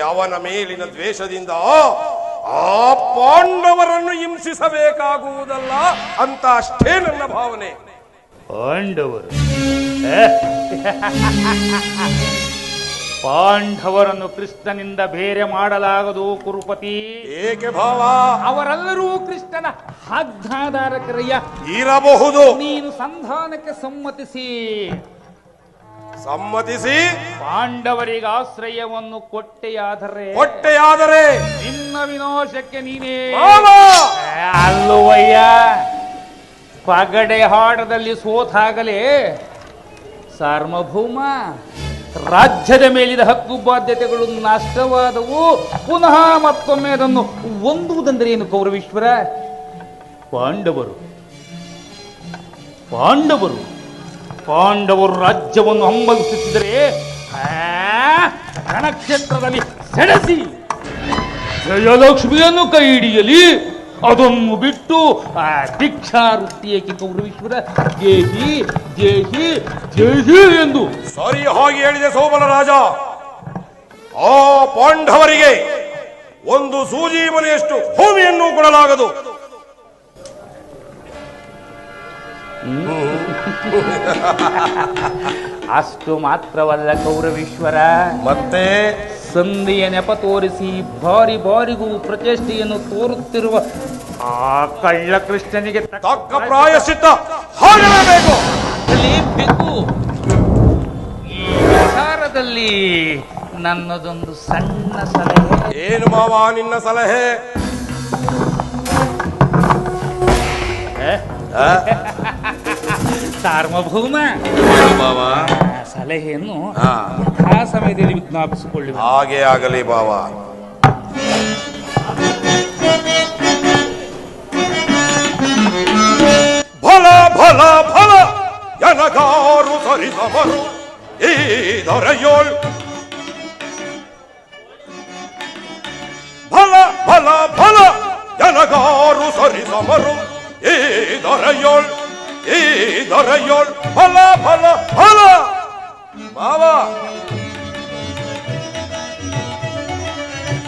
ಅವನ ಮೇಲಿನ ದ್ವೇಷದಿಂದ ಆ ಪಾಂಡವರನ್ನು ಹಿಂಸಿಸಬೇಕಾಗುವುದಲ್ಲ ಅಂತ ಅಷ್ಟೇ ನನ್ನ ಭಾವನೆ. ಪಾಂಡವರನ್ನು ಕೃಷ್ಣನಿಂದ ಬೇರೆ ಮಾಡಲಾಗದು ಕುರುಪತಿ. ಏಕೆ ಭಾವ? ಅವರೆಲ್ಲರೂ ಕೃಷ್ಣನ ಆಜ್ಞಾಧಾರಕರಯ್ಯ. ಇರಬಹುದು. ನೀನು ಸಂಧಾನಕ್ಕೆ ಸಮ್ಮತಿಸಿ ಪಾಂಡವರಿಗೆ ಆಶ್ರಯವನ್ನು ಕೊಟ್ಟೆಯಾದರೆ ನಿನ್ನ ವಿನಾಶಕ್ಕೆ ನೀನೇ ಅಲ್ಲವಯ್ಯ. ಪಗಡೆ ಹಾಡದಲ್ಲಿ ಸೋತಾಗಲೇ ಸಾರ್ವಭೌಮ ರಾಜ್ಯದ ಮೇಲಿದ ಹಕ್ಕು ಬಾಧ್ಯತೆಗಳು ನಷ್ಟವಾದವು. ಪುನಃ ಮತ್ತೊಮ್ಮೆ ಅದನ್ನು ಹೊಂದುವುದೆಂದರೆ ಏನು ಕೌರವೇಶ್ವರ? ಪಾಂಡವರು ರಾಜ್ಯವನ್ನು ಹಂಬಲಿಸುತ್ತಿದ್ದರೆ ರಣಕ್ಷೇತ್ರದಲ್ಲಿ ಸೆಳೆಸಿ ಜಯಲಕ್ಷ್ಮಿಯನ್ನು ಕೈ ಹಿಡಿಯಲಿ. ಅದನ್ನು ಬಿಟ್ಟು ಭಿಕ್ಷಾವೃತ್ತಿಯಕ್ಕೆ ಕೌರವೇಶ್ವರ ಜೇಹಿ ಜೇಹಿ ಜೇಹಿ ಎಂದು ಸರಿ ಹಾಗೆ ಹೇಳಿದೆ ಸೋಮನ ರಾಜ. ಆ ಪಾಂಡವರಿಗೆ ಒಂದು ಸೂಜಿ ಮನೆಯಷ್ಟು ಭೂಮಿಯನ್ನು ಕೊಡಲಾಗದು. ಅಷ್ಟು ಮಾತ್ರವಲ್ಲ ಕೌರವೇಶ್ವರ, ಮತ್ತೆ ಸಂಧಿಯ ನೆಪ ತೋರಿಸಿ ಬಾರಿಗೂ ಪ್ರಚೇಷ್ಟೆಯನ್ನು ತೋರುತ್ತಿರುವ ಆ ಕಳ್ಳ ಕೃಷ್ಣನಿಗೆ ತಕ್ಕ ಪ್ರಾಯಶ್ಚಿತ್ತ ಆಗಲೇಬೇಕು. ಈ ವಿಚಾರದಲ್ಲಿ ನನ್ನದೊಂದು ಸಣ್ಣ ಸಲಹೆ. ಏನು ಮಾವ ನಿನ್ನ ಸಲಹೆ? ಸಾರ್ವಭೌಮ ಸಲಹೆಯನ್ನು ಆ ಸಮಯದಲ್ಲಿ ವಿಜ್ಞಾಪಿಸಿಕೊಳ್ಳಿ. ಹಾಗೆ ಆಗಲಿ ಬಾವ. ಭಲ ಭಲ ಭಲ ಎನಗಾರು ಸರಿದವರು ಈ ದೊರೆಯೋಳ್. ಭಲ ಭಲ ಭಲ ಎನಗಾರು ಸರಿದವರು ಈ ದೊರೆಯೋಳ್. ಈ ದೊರೆಯೋಳ್ ಫಲ ಫಲ ಫಲ ಬಾವ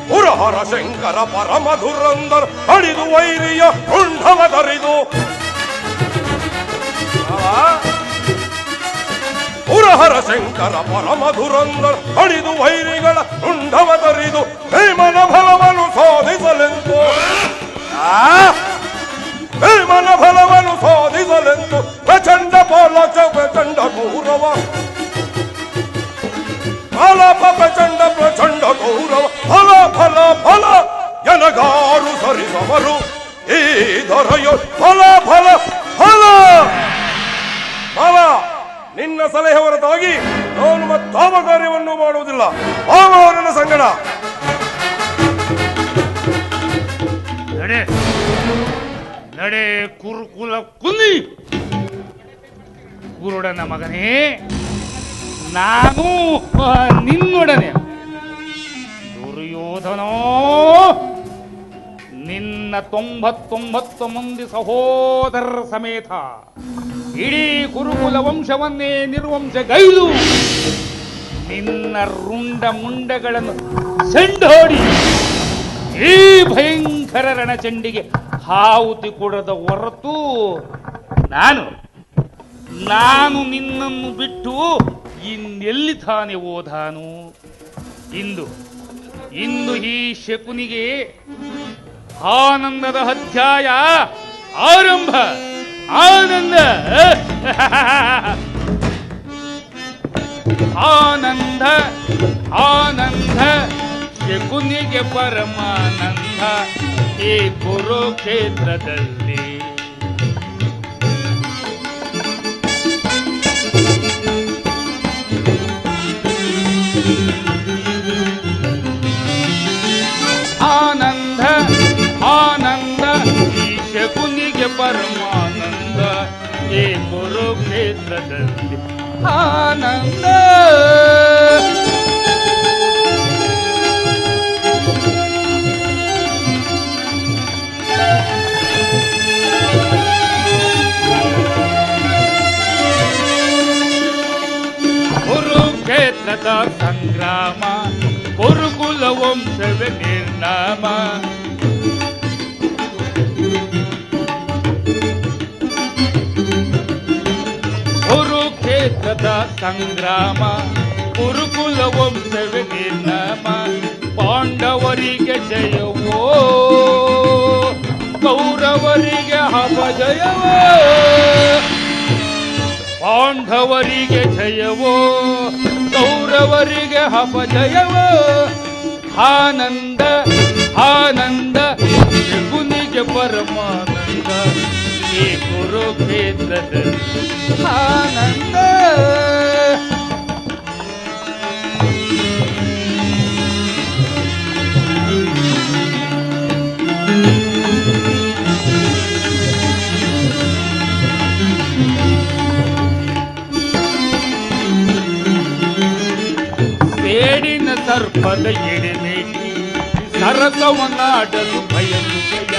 ಪುರಹರ ಶಂಕರ ಪರಮಧುರಂದರ ಅಡಿದು ವೈರಿಯ ಕುಂಠವ ತರಿದು ಪುರಹರ ಶಂಕರ ಪರಮಧುರಂದರ ಅಡಿದು ವೈರಿಗಳ ಕುಂಠವ ತರಿದು ಭೀಮನ ಫಲವನ್ನು ಸಾಧಿಸಲೆಂದು ಭೀಮನ ಫಲವನ್ನು ಸಾಧಿಸಲೆಂದು ಪ್ರಚಂಡ ಪಾಲಕ ಪ್ರಚಂಡ ಗೌರವ ಪ್ರಚಂಡ ಪ್ರಚಂಡ ಗೌರವ ಫಲ ಫಲ ಫಲ ಎನಗಾರು ಸರಿಸವರು ಈ ದೊರೆಯೋ ಫಲ ಫಲ ಫಲ ಫಲ ನಿನ್ನ ಸಲಹೆ ಹೊರತಾಗಿ ನಾನು ಮತ್ತಾವ ಕಾರ್ಯವನ್ನು ಮಾಡುವುದಿಲ್ಲ ಅವನ ಸಂಗಡ ನಡೆ ನಡೆ ಕುರುಕುಲ ಕುಲಿ ಕುರುಡನ ಮಗನೇ, ನಾನು ನಿನ್ನೊಡನೆ ದುರ್ಯೋಧನೋ ನಿನ್ನ 99 ಮಂದಿ ಸಹೋದರರ ಸಮೇತ ಇಡೀ ಕುರುಕುಲ ವಂಶವನ್ನೇ ನಿರ್ವಂಶಗೈದು ನಿನ್ನ ರುಂಡ ಮುಂಡಗಳನ್ನು ಸೆಂಡೋಡಿ ಈ ಭಯಂಕರ ರಣಚಂಡಿಗೆ ಆಹುತಿ ಕೊಡದ ಹೊರತು ನಾನು ನಿನ್ನನ್ನು ಬಿಟ್ಟು ಇನ್ನೆಲ್ಲಿ ತಾನೆ ಹೋದಾನು? ಇಂದು ಈ ಶಕುನಿಗೆ ಆನಂದದ ಅಧ್ಯಾಯ ಆರಂಭ. ಆನಂದ ಆನಂದ ಆನಂದ ಶಕುನಿಗೆ ಪರಮಾನಂದ ಈ ಕುರುಕ್ಷೇತ್ರದಲ್ಲಿ. ಆನಂದ ಆನಂದ ಈ ಶಕುನಿಗೆ ಪರಮಾನಂದ ಈ ಕುರುಕ್ಷೇತ್ರದಲ್ಲಿ ಆನಂದ. ಕುರುಕ್ಷೇತ್ರದ ಸಂಗ್ರಾಮ ಕುರುಕುಲ ವಂಶವೇ ನಿರ್ನಾಮ. ಕುರುಕ್ಷೇತ್ರದ ಸಂಗ್ರಾಮ ಕುರುಕುಲ ವಂಶವೇ ನಿರ್ನಾಮ. ಪಾಂಡವರಿಗೆ ಜಯವೋ ಕೌರವರಿಗೆ ಅಪಜಯವೋ. ಪಾಂಡವರಿಗೆ ಜಯವೋ ಕೌರವರಿಗೆ ಅಪಜಯವೋ. ಆನಂದ ಆನಂದ ಶಕುನಿಗೆ ಪರಮಾನಂದ ಈ ಕುರುಕ್ಷೇತ್ರದಲ್ಲಿ ಆನಂದ. ಸೇಡಿನ ಸರ್ಪದ ಎಡೆಮೇಟಿ ಸರಸವನ್ನಾಡಲು ಬಯಸುವೆಯ.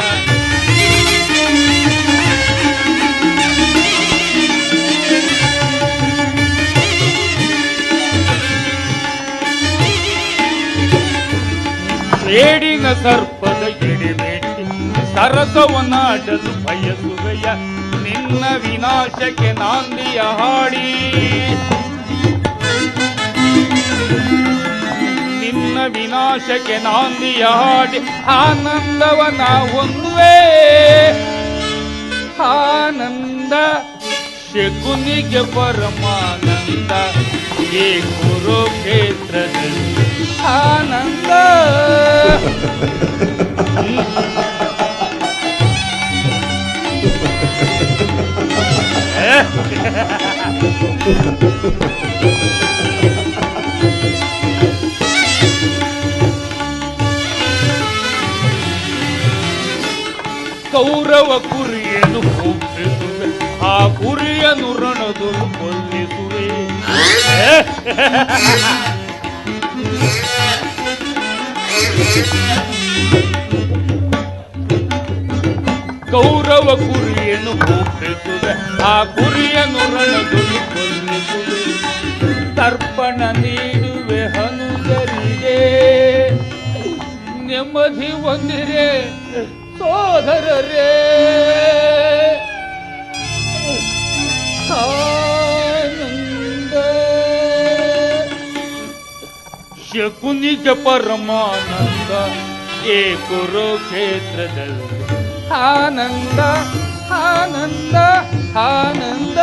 ಸೇಡಿನ ಸರ್ಪದ ಎಡೆಮೇಟಿ ಸರಸವನ್ನಾಡಲು ಬಯಸುವೆಯ. ನಿನ್ನ ವಿನಾಶಕ್ಕೆ ನಾಂದಿಯ ಹಾಡಿ ನಿನ್ನ ವಿನಾಶಕ್ಕೆ ನಾಂದಿಯ ಹಾಡಿ ಆನಂದವನ ಹೊಂದುವೆ. ಆನಂದ ಶಕುನಿಗೆ ಪರಮಾನಂದ ಈ ಕುರುಕ್ಷೇತ್ರದಲ್ಲಿ ಆನಂದ. ಕೌರವ ಕುರಿಯನ್ನು ಹೋಗಿಸುವೆ, ಆ ಕುರಿಯನ್ನು ರಣದುರು ಕೊಲ್ಲಿಸುವೆ. ಕೌರವ ಕುರಿಯನ್ನು ಒಪ್ಪಿಸುವೆ, ಆ ಕುರಿಯನ್ನು ರಣದಲ್ಲಿ ಕೊಲ್ಲಿಸುವೆ. ತರ್ಪಣ ನೀಡುವೆ ಹನುಮರಿಗೆ, ನೆಮ್ಮದಿ ಹೊಂದಿರೆ ಸೋದರರೇ. ಆನಂದ ಶಕುನಿಗೆ ಪರಮಾನಂದ ಏ ಕುರುಕ್ಷೇತ್ರದಲ್ಲಿ. ಆನಂದ ಆನಂದ ಆನಂದ.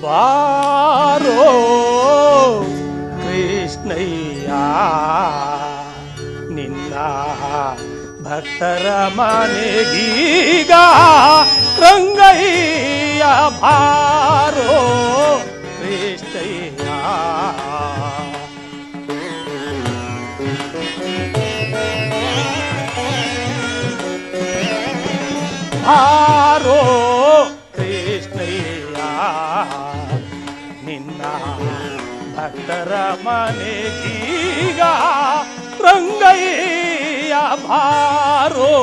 ಬಾರೋ ಕೃಷ್ಣಯ್ಯ ನಿನ್ನ ಭಕ್ತರ ಮನೆಗೀಗ ರಂಗಯ್ಯ. ಬಾರೋ ಕೃಷ್ಣಯ್ಯ ಬಾರೋ ಕೃಷ್ಣಯ್ಯ ನಿನ್ನ ಭಕ್ತರ ಮನೆಗೀಗ ರಂಗಯ್ಯ. ಬಾರೋ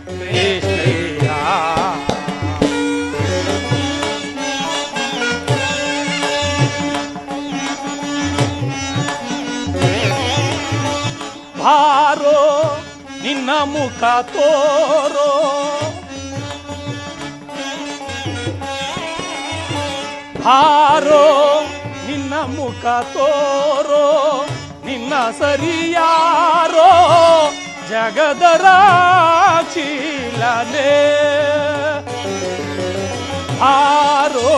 ಕೃಷ್ಣಯ್ಯ ಬಾರೋ ನಿನ್ನ ಮುಖ ತೋರೋ, ಬಾರೋ ನಿನ್ನ ಮುಖ ತೋರೋ, ನಿನ್ನ ಸರಿಯಾರೋ ಜಗದರ ಚೀಲನೆ. ಬಾರೋ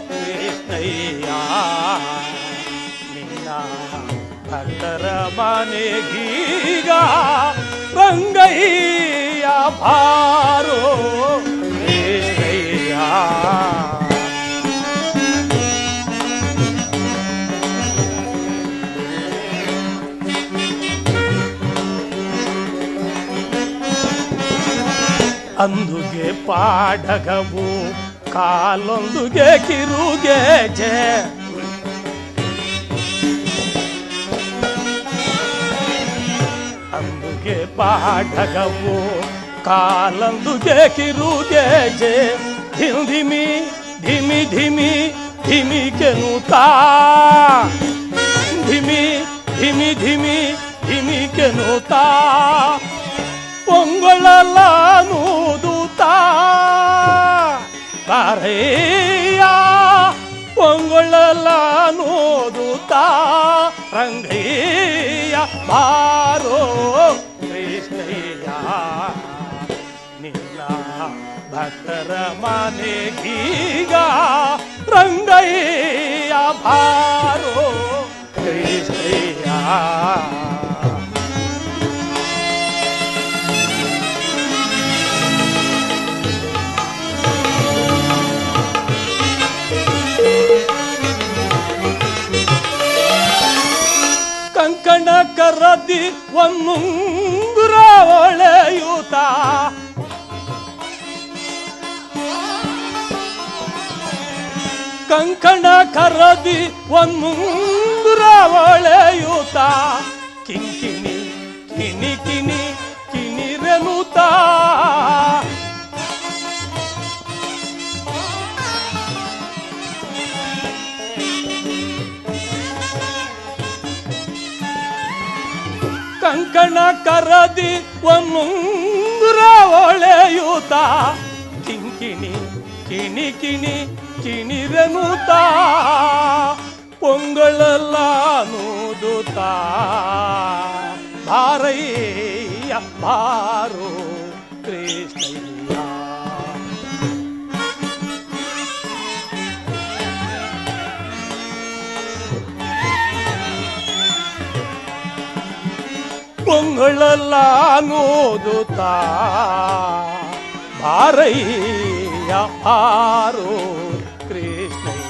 ಕೃಷ್ಣಯ್ಯ ನಿನ್ನ ಭಕ್ತರ ಮನೆಗೀಗ ರಂಗಯ್ಯ. ಬಾರೋ ಕೃಷ್ಣಯ್ಯ ಅಂದುಗೆ ಪಾಡಗವು ಕಾಲೊಂದುಗೆ ಕಿರುಗೆ ಜೆ. ಅಂದುಗೆ ಪಾಡಗವು ಕಾಲೊಂದುಗೆ ಕಿರುಗೆ ಜೆ. ಧಿಮಿ ಧಿಮಿ ಧಿಮಿ ಧಿಮಿ ಕೆನುತ್ತಾ, ಧಿಮಿ ಧಿಮಿ ಧಿಮಿ ಧಿಮಿ ಕೆನುತ್ತಾ ಪೊಂಗೊಳಲೂದುತ್ತಾ. ಬಾರಯ್ಯ ಪೊಂಗೊಳಲೂದುತ್ತಾ ರಂಗಯ್ಯ. ಬಾರೋ ಕೃಷ್ಣಯ್ಯ ನಿನ್ನ ಭಕ್ತರ ಮನೆಗೀಗ ರಂಗಯ್ಯ. ಬಾರೋ ಕೃಷ್ಣಯ್ಯ ಕಂಕಣ ಕರದಿ ಒಂದುಂಗುರ ಒಳೆಯೂತ, ಕಂಕಣ ಕರದಿ ಒಂದುಂಗುರ ಒಳೆಯೂತ. ಕಿಂಕಿಣಿ ಕಿಣಿ ಕಿಣಿ ಕಿಣಿರೆನುತ, ಕರದಿ ಒಂದುಂಗುರ ಒಳೆಯೂತ ಕಿಂಕಿಣಿ ಕಿಣಿ ಕಿಣಿ ಕಿಣಿರೆನುತ ಪೊಂಗಳಲ್ಲ ನೂದುತ ಭಾರಯ್ಯ ಬಾರೋ ಕೃಷ್ಣಯ್ಯ. ಪೊಂಗಳಲ್ಲ ನೂದುತ ಭಾರಯ್ಯ ಬಾರೋ ಕೃಷ್ಣಯ್ಯ.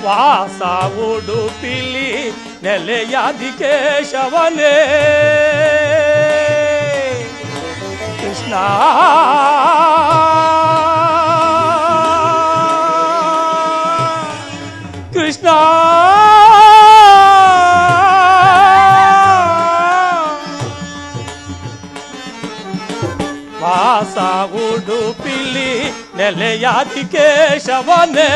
ವಾಸ ಉಡುಪಿಲಿ ನೆಲೆಯಾದಿ ಕೇಶವನೇ ಕೃಷ್ಣ ಕೃಷ್ಣ ವಾಸ ಉಡುಪಿಲಿ ನೆಲೆಯಾದಿ ಕೇಶವನೇ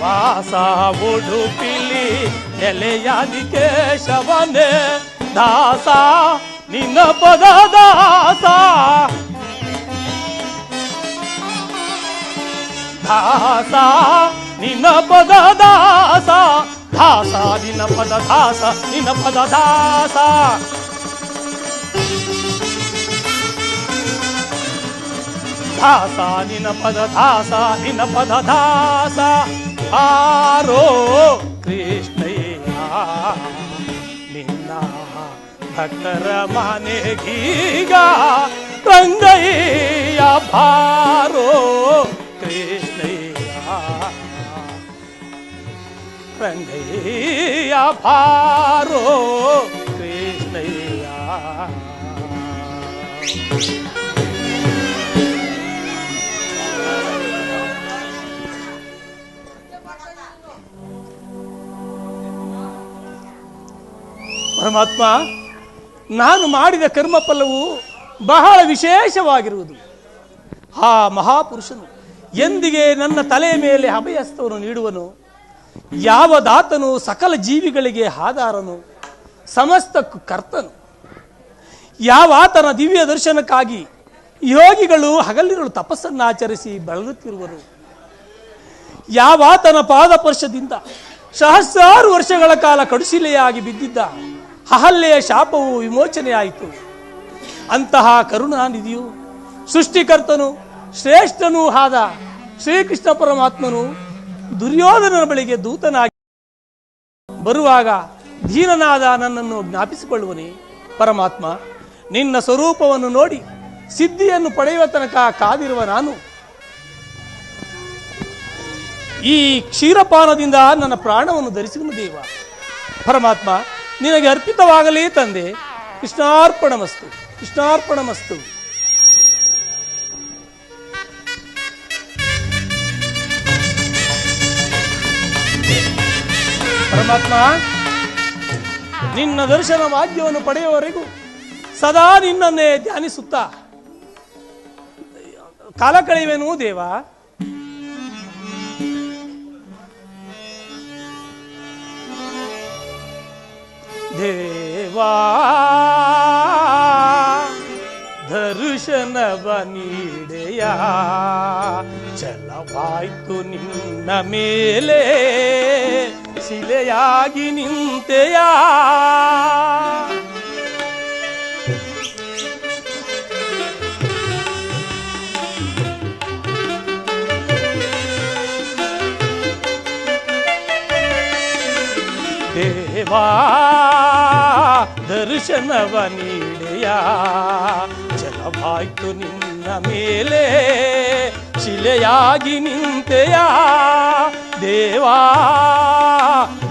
ವಾಸ ಉಡುಪಿಲಿ ನೆಲೆಯಾದಿ ಕೇಶವನೇ ದಾಸ ನಿನ್ನ ಪದ ದಾಸ ದಾಸ ನಿನ್ನ ಪದ ದಾಸ ದಾಸ ನಿನ್ನ ಪದ ದಾಸ ನಿನ್ನ ಪದ ದಾಸ ದಾಸ ನಿನ್ನ ಪದ ದಾಸ ನಿನ್ನ ಪದ ದಾಸ ಆರೋ ಕೃಷ್ಣಯ್ಯ ನಿನ್ನ ಭಕ್ತರ ಮನೆಗೀಗ ರಂಗಯ್ಯ ಬಾರೋ ಕೃಷ್ಣಯ್ಯ ರಂಗಯ್ಯ ಬಾರೋ ಕೃಷ್ಣಯ್ಯ. ಪರಮಾತ್ಮ, ನಾನು ಮಾಡಿದ ಕರ್ಮಫಲವು ಬಹಳ ವಿಶೇಷವಾಗಿರುವುದು. ಆ ಮಹಾಪುರುಷನು ಎಂದಿಗೆ ನನ್ನ ತಲೆಯ ಮೇಲೆ ಅಭಯಹಸ್ತವನ್ನು ನೀಡುವನು. ಯಾವ ದಾತನು ಸಕಲ ಜೀವಿಗಳಿಗೆ ಆಧಾರನು, ಸಮಸ್ತಕ್ಕೂ ಕರ್ತನು. ಯಾವ ಆತನ ದಿವ್ಯ ದರ್ಶನಕ್ಕಾಗಿ ಯೋಗಿಗಳು ಹಗಲಿರುಳು ತಪಸ್ಸನ್ನಾಚರಿಸಿ ಬಳಲುತ್ತಿರುವರು. ಯಾವ ಆತನ ಪಾದಪರ್ಶದಿಂದ ಸಹಸ್ರಾರು ವರ್ಷಗಳ ಕಾಲ ಕಡುಶಿಲೆಯಾಗಿ ಬಿದ್ದಿದ್ದ ಅಹಲ್ಯೆಯ ಶಾಪವು ವಿಮೋಚನೆಯಾಯಿತು. ಅಂತಹ ಕರುಣಾನಿಧಿಯು ಸೃಷ್ಟಿಕರ್ತನು ಶ್ರೇಷ್ಠನೂ ಆದ ಶ್ರೀಕೃಷ್ಣ ಪರಮಾತ್ಮನು ದುರ್ಯೋಧನನ ಬಳಿಗೆ ದೂತನಾಗಿ ಬರುವಾಗ ದೀನನಾದ ನನ್ನನ್ನು ಜ್ಞಾಪಿಸಿಕೊಳ್ಳುವನೇ. ಪರಮಾತ್ಮ, ನಿನ್ನ ಸ್ವರೂಪವನ್ನು ನೋಡಿ ಸಿದ್ಧಿಯನ್ನು ಪಡೆಯುವ ತನಕ ಕಾದಿರುವ ನಾನು ಈ ಕ್ಷೀರಪಾನದಿಂದ ನನ್ನ ಪ್ರಾಣವನ್ನು ಧರಿಸುವನು ದೇವ. ಪರಮಾತ್ಮ, ನಿನಗೆ ಅರ್ಪಿತವಾಗಲೇ ತಂದೆ. ಕೃಷ್ಣಾರ್ಪಣಮಸ್ತು, ಕೃಷ್ಣಾರ್ಪಣಮಸ್ತು. ಪರಮಾತ್ಮ, ನಿನ್ನ ದರ್ಶನ ಭಾಗ್ಯವನ್ನು ಪಡೆಯುವವರೆಗೂ ಸದಾ ನಿನ್ನನ್ನೇ ಧ್ಯಾನಿಸುತ್ತಾ ಕಾಲ ಕಳೆಯುವೆನು ದೇವ. ದೇವಾ ದರ್ಶನವ ನೀಡೆಯ ಛಲವಾಯ್ತು ನಿನ್ನ ಮೇಲೆ ಶಿಲೆಯಾಗಿ ನಿಂತೆಯ. ದೇವಾ ದರ್ಶನವ ನೀಡೆಯ ಛಲವಾಯ್ತು ನಿನ್ನ ಮೇಲೆ ಶಿಲೆಯಾಗಿ ನಿಂತೆಯ. ದೇವಾ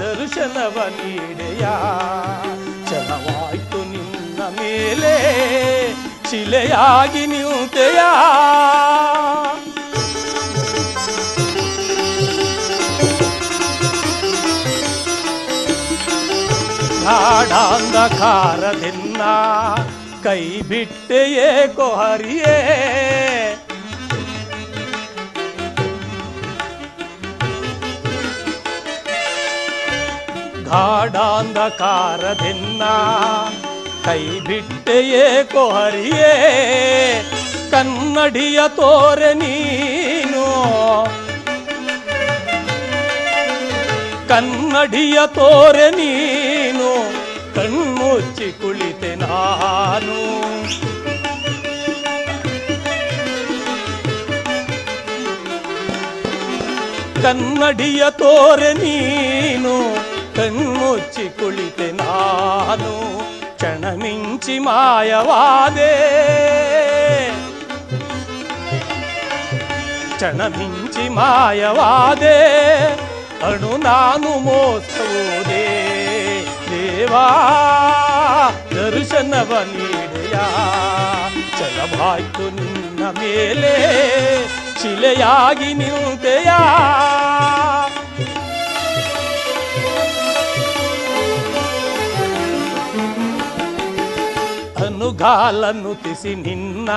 ದರ್ಶನವ ನೀಡೆಯ ಛಲವಾಯ್ತು ನಿನ್ನ ಮೇಲೆ ಶಿಲೆಯಾಗಿ ನಿಂತೆಯ. ಗಾಢಾಂಧಕಾರದಿನ್ನ ಕೈ ಬಿಟ್ಟೆಯೇ ಕೊಹರಿಯೇ ಗಾಢಾಂಧಕಾರದೆನ್ನ ಕೈ ಬಿಟ್ಟೆಯೇ ಕೊಹರಿಯೇ ಕನ್ನಡಿಯ ತೋರೆ ನೀನು ಕನ್ನಡಿಯ ತೋರೆ ನೀನು ಕಣ್ಮುಚ್ಚಿ ಕುಳಿತೆ ನಾನು ಕನ್ನಡಿಯ ತೋರೆ ನೀನು ಕಣ್ಮುಚ್ಚಿ ಕುಳಿತೆ ನಾನು ಕ್ಷಣ ಮಿಂಚಿ ಮಾಯವಾದೆ ಕ್ಷಣ ಮಿಂಚಿ ಮಾಯವಾದೆ ಅಣು ನಾನು ಮೋಸವುದೇ ದೇವಾ ದರ್ಶನವ ನೀಡೆಯ ಛಲವಾಯ್ತು ನಿನ್ನ ಮೇಲೆ ಶಿಲೆಯಾಗಿ ನಿಂತೆಯ ಅನುಗಾಲನ್ನು ತಿಸಿ ನಿನ್ನ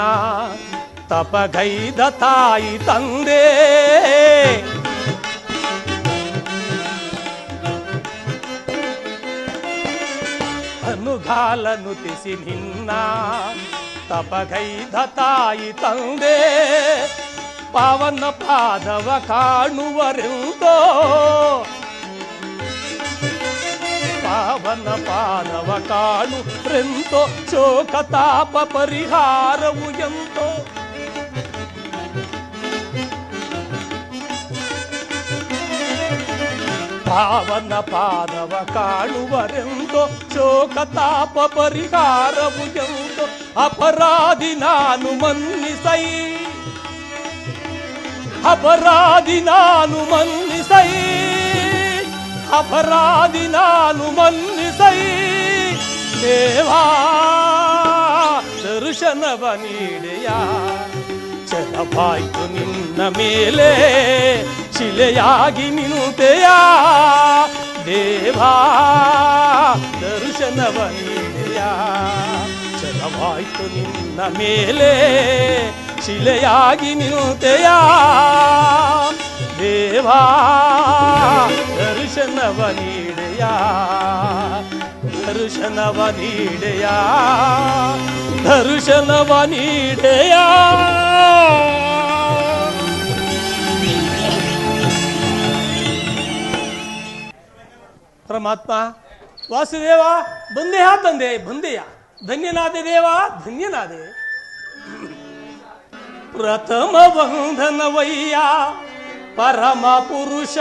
ತಪಗೈದ ತಾಯಿ ತಂದೆ ಅನುಗಾಲನ್ನು ತಿಸಿ ನಿನ್ನ ತಪಗೈದ ತಾಯಿ ತಂದೆ ಪಾವನ ಪಾದವ ಕಾಣುವರೆಂದೋ ಪಾವನ ಪಾದವ ಕಾಣುರೆಂತೋ ಶೋಕ ತಾಪ ಪರಿಹಾರವು ಎಂತೋ ಪಾವನ ಪಾದವ ಕಾಣುವರೆಂದೋ ಶೋಕ ತಾಪ ಪರಿಹಾರವು ಎಂತೋ ಅಪರಾಧಿ ನಾನು ಮನ್ನಿಸೈ ಅಪರಾಧಿ ನಾನು ಮನ್ನಿಸೈ ಅಪರಾಧಿ ನಾನು ಮನ್ನಿಸೈ ದೇವಾ ದರ್ಶನವ ನೀಡೆಯ ಛಲವಾಯ್ತು ನಿನ್ನ ಮೇಲೆ ಶಿಲೆಯಾಗಿ ನಿಂತೆಯ ದೇವಾ ದರ್ಶನವ ನೀಡೆಯ ಛಲವಾಯ್ತು ನಿನ್ನ ಮೇಲೆ ಶಿಲೆಯಾಗಿ ನಿಂತೆಯ ದೇವಾ ದರ್ಶನವ ನೀಡೆಯ ದರ್ಶನವ ನೀಡೆಯ ದರ್ಶನವ ನೀಡೆಯ ಪರಮಾತ್ಮ ವಾಸುದೇವ ಬಂದೆಯಾ ತಂದೆ ಬಂದೆಯಾ ಧನ್ಯನಾದೆ ದೇವ ಧನ್ಯನಾದೆ ಪ್ರಥಮ ವಂದನವಯ್ಯ ಪರಮ ಪುರುಷ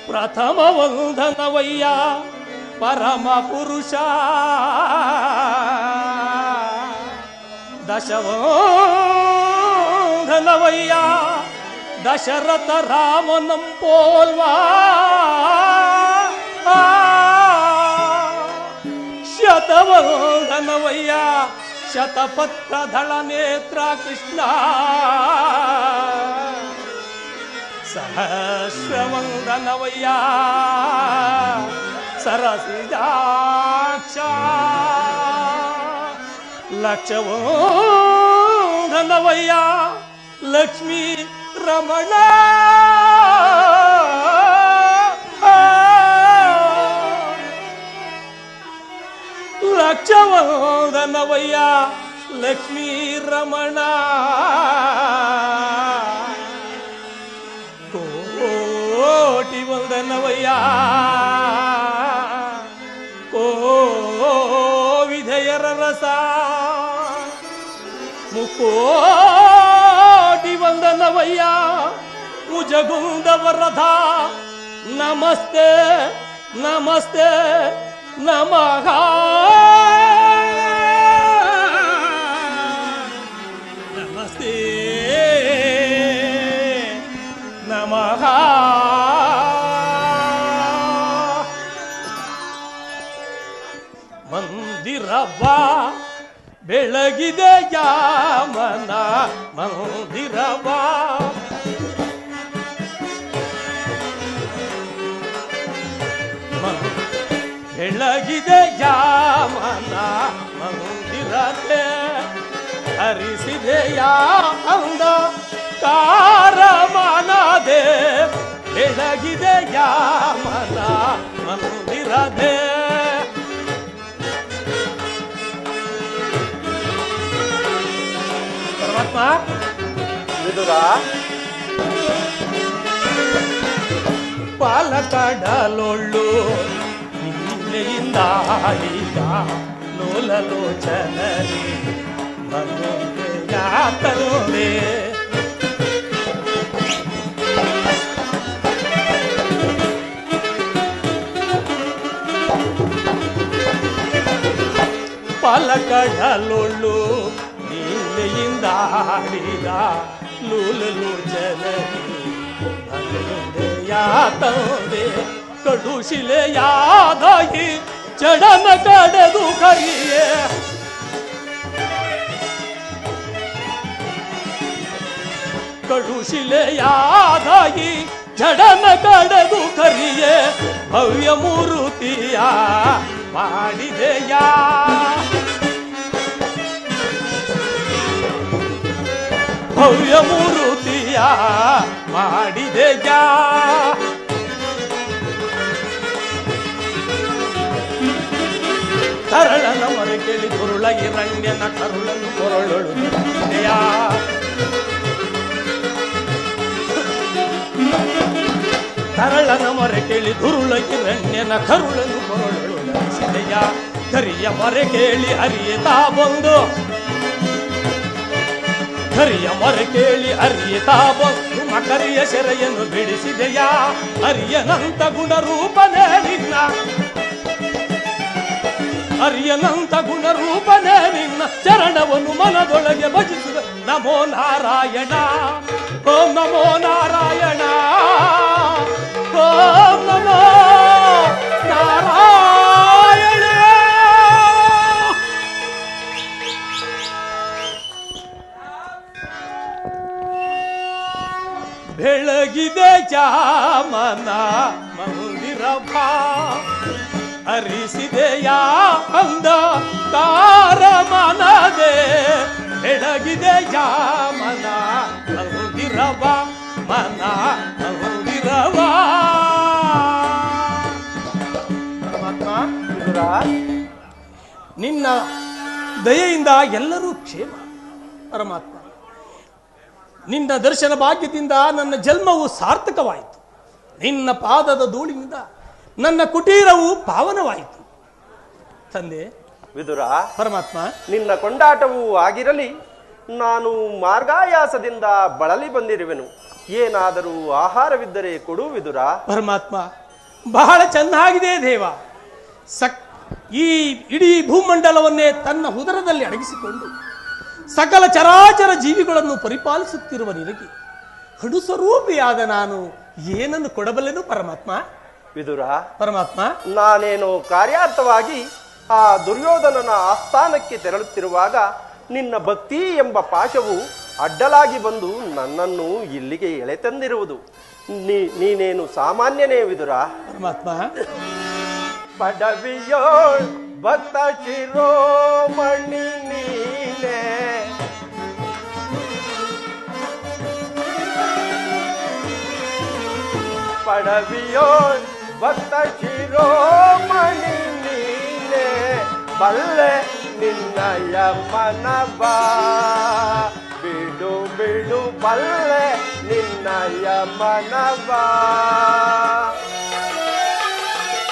ಪ್ರಥಮ ವಂದನವಯ್ಯ ಪರಮ ಪುರುಷ ದಶವಂದನವಯ್ಯ ದಶರಥ ರಾಮನಂ ಪೋಲ್ವಾ ಶತವಂದನವಯ್ಯ ಶತಪತ್ರಧಳ ನೇತ್ರ ಕೃಷ್ಣ ಸಹಸ್ರವಂದನವಯ್ಯ ಸರಸಿಜಾಕ್ಷ ಲಕ್ಷವಂದನವಯ್ಯ ಲಕ್ಷ್ಮೀ ರಮಣ ಲಕ್ಷವಂದನವಯ್ಯ ಲಕ್ಷ್ಮೀ ರಮಣ ಕೋಟಿ ವಂದನವಯ್ಯ ಕೋವಿಧೆಯರ ರಸ ಮುಕೋಟಿ ವಂದನವಯ್ಯ ಮುಜಗುಂದ ವರಧ ನಮಸ್ತೆ ನಮಸ್ತೆ ನಮಃ ನಮಸ್ತೆ ನಮಃ ಮಂದಿರವ ಬೆಳಗಿದೆ ಯಾಮನ ಮಂದಿರವ ಬೆಳಗಿದೆ ಯಾಮನ ಮಂದಿರ ಮನದಿರದೆ ಹರಿಸಿದೆಯ ಅಂದ ಕಾರ ಮನದೆ ಬೆಳಗಿದೆಯ ಮನ ಮನದಿರದೆ ಪರಮಾತ್ಮ ವಿದುರ ಪಾಲಕಡಲೊಳ್ಳು ನಿನ್ನೆಯಿಂದ ಆಡಿದ ಲೋಲಲೋಚನರಿ ಬಂದೆ ಪಾಲಕಡಲೊಳ್ಳು ನಿನ್ನೆಯಿಂದ ಆಡಿದ ಲೋಲಲೋಚನರಿ ತಂದೆ ಕಡುಶಿಲೆಯಾದಾಗಿ ಚಡನ ಕಡೆದು ಕರಿಯೇ ಕಡುಶಿಲೆಯಾದಾಗಿ ಜಡನ ಕಡೆದು ಕರಿಯೇ ಭವ್ಯ ಮೂರುತಿಯ ಮಾಡಿದೆಯ ಭವ್ಯ ಮೂರುತಿಯ ಮಾಡಿದೆಯ ಕರಳನ ಮೊರೆ ಕೇಳಿ ಗುರುಳ ಹಿರಣ್ಯನ ಕರುಳನ್ನು ಕೊರಳೊಳು ಕರಳನ ಮೊರೆ ಕೇಳಿ ದುರುಳ ಹಿರಣ್ಯನ ಕರುಳನ್ನು ಕೊರಳೊಳು ನಡೆಸಿದೆಯ ಕರಿಯ ಮೊರೆ ಕೇಳಿ ಅರಿಯತಾ ಬಂದು ಕರಿಯ ಮೊರೆ ಕೇಳಿ ಅರಿಯತಾ ಬಂದು ಮಕರಿಯ ಸೆರೆಯನ್ನು ಬಿಡಿಸಿದೆಯ ಅರಿಯನಂತ ಗುಣರೂಪನೇ ನಿನ್ನ ಅರಿಯನಂತ ಗುಣರೂಪನೇ ನಿನ್ನ ಚರಣವನ್ನು ಮನದೊಳಗೆ ಭಜಿಸುವ ನಮೋ ನಾರಾಯಣ ಓಂ ನಮೋ ನಾರಾಯಣ ಓಂ ನಮೋ ನಾರಾಯಣ. ಬೆಳಗಿದೆ ಜಾಮನ ಮಂದಿರವ ಹರಿಸಿದೆಯ ಅಂದ ಕಾರ ಮನದೆ ಬೆಳಗಿದೆ ಜಾಮನ ಮಂದಿರವ ಮನ ಮಂದಿರವ. ವಿದುರ ನಿನ್ನ ದಯೆಯಿಂದ ಎಲ್ಲರೂ ಕ್ಷೇಮ ಪರಮಾತ್ಮ. ನಿನ್ನ ದರ್ಶನ ಭಾಗ್ಯದಿಂದ ನನ್ನ ಜನ್ಮವು ಸಾರ್ಥಕವಾಯಿತು. ನಿನ್ನ ಪಾದದ ಧೂಳಿನಿಂದ ನನ್ನ ಕುಟೀರವು ಪಾವನವಾಯಿತು ತಂದೆ. ವಿದುರ ಪರಮಾತ್ಮ ನಿನ್ನ ಕೊಂಡಾಟವೂ ಆಗಿರಲಿ, ನಾನು ಮಾರ್ಗಾಯಾಸದಿಂದ ಬಳಲಿ ಬಂದಿರುವೆನು. ಏನಾದರೂ ಆಹಾರವಿದ್ದರೆ ಕೊಡು ವಿದುರ. ಪರಮಾತ್ಮ ಬಹಳ ಚೆನ್ನಾಗಿದೆ ದೇವ. ಈ ಇಡೀ ಭೂಮಂಡಲವನ್ನೇ ತನ್ನ ಉದರದಲ್ಲಿ ಅಡಗಿಸಿಕೊಂಡು ಸಕಲ ಚರಾಚರ ಜೀವಿಗಳನ್ನು ಪರಿಪಾಲಿಸುತ್ತಿರುವ ನಿನಗೆ ಹಡುಸ್ವರೂಪಿಯಾದ ನಾನು ಏನನ್ನು ಕೊಡಬಲ್ಲೆನು ಪರಮಾತ್ಮ? ವಿದುರ ಪರಮಾತ್ಮ ನಾನೇನು ಕಾರ್ಯಾರ್ಥವಾಗಿ ಆ ದುರ್ಯೋಧನನ ಆಸ್ಥಾನಕ್ಕೆ ತೆರಳುತ್ತಿರುವಾಗ ನಿನ್ನ ಭಕ್ತಿ ಎಂಬ ಪಾಶವು ಅಡ್ಡಲಾಗಿ ಬಂದು ನನ್ನನ್ನು ಇಲ್ಲಿಗೆ ಎಳೆತಂದಿರುವುದು. ನೀನೇನು ಸಾಮಾನ್ಯನೇ ವಿದುರ. ಪರಮಾತ್ಮ ಪಡವಿಯೋ ಭಕ್ತ ಶಿರೋಮಣಿ ನೀನೆ, ಪಡವಿಯೋ ಭಕ್ತ ಶಿರೋಮಣಿ ನೀನೆ, ಬಲ್ಲೆ ನಿನ್ನಯ ಮನವ ಬಿಡು ಬಿಡು ಬಲ್ಲೆ ನಿನ್ನಯ ಮನವ.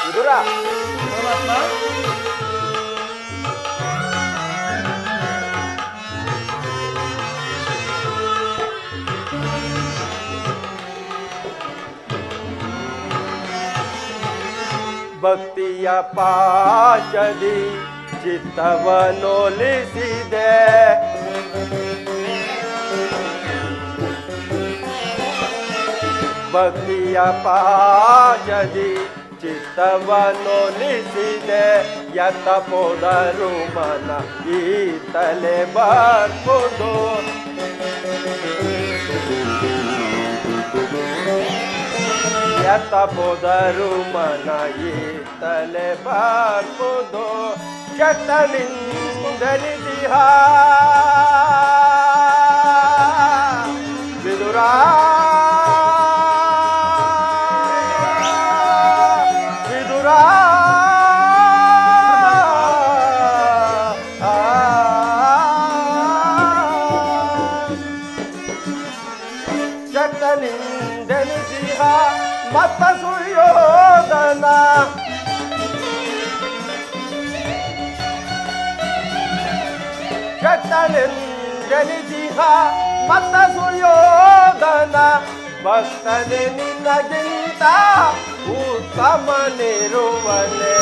ವಿದುರ ಪರಮಾತ್ಮ ಭಕ್ತಿಯ ಪಾಶದಿ ಚಿತ್ತವನೊಲಿಸಿದೆ, ಭಕ್ತಿಯ ಪಾಶದಿ ಚಿತ್ತವನೊಲಿಸಿದೆ. ಯತ ಪೋದರು ಮನ ಈ ತಲೆ ಬರ್ಬೋದು, ಯತ ಪೋದರು ಮನ ಈ ತಲೆ ಬರ್ಬೋದು. ಶತನಿಂದನಿಸಿಹ ವಿದುರ ವಿದುರ ಶತನಿಂದನಿಸಿಹ ಮತ್ತ ಸುಯೋಧನ ಶತನೆಂದೆನಿಸಿಹ ಮತ್ತ ಸುಯೋಧನ ಭಕ್ತನೆ ನಿನಗಿಂತ ಉತ್ತಮನಿರುವನೆ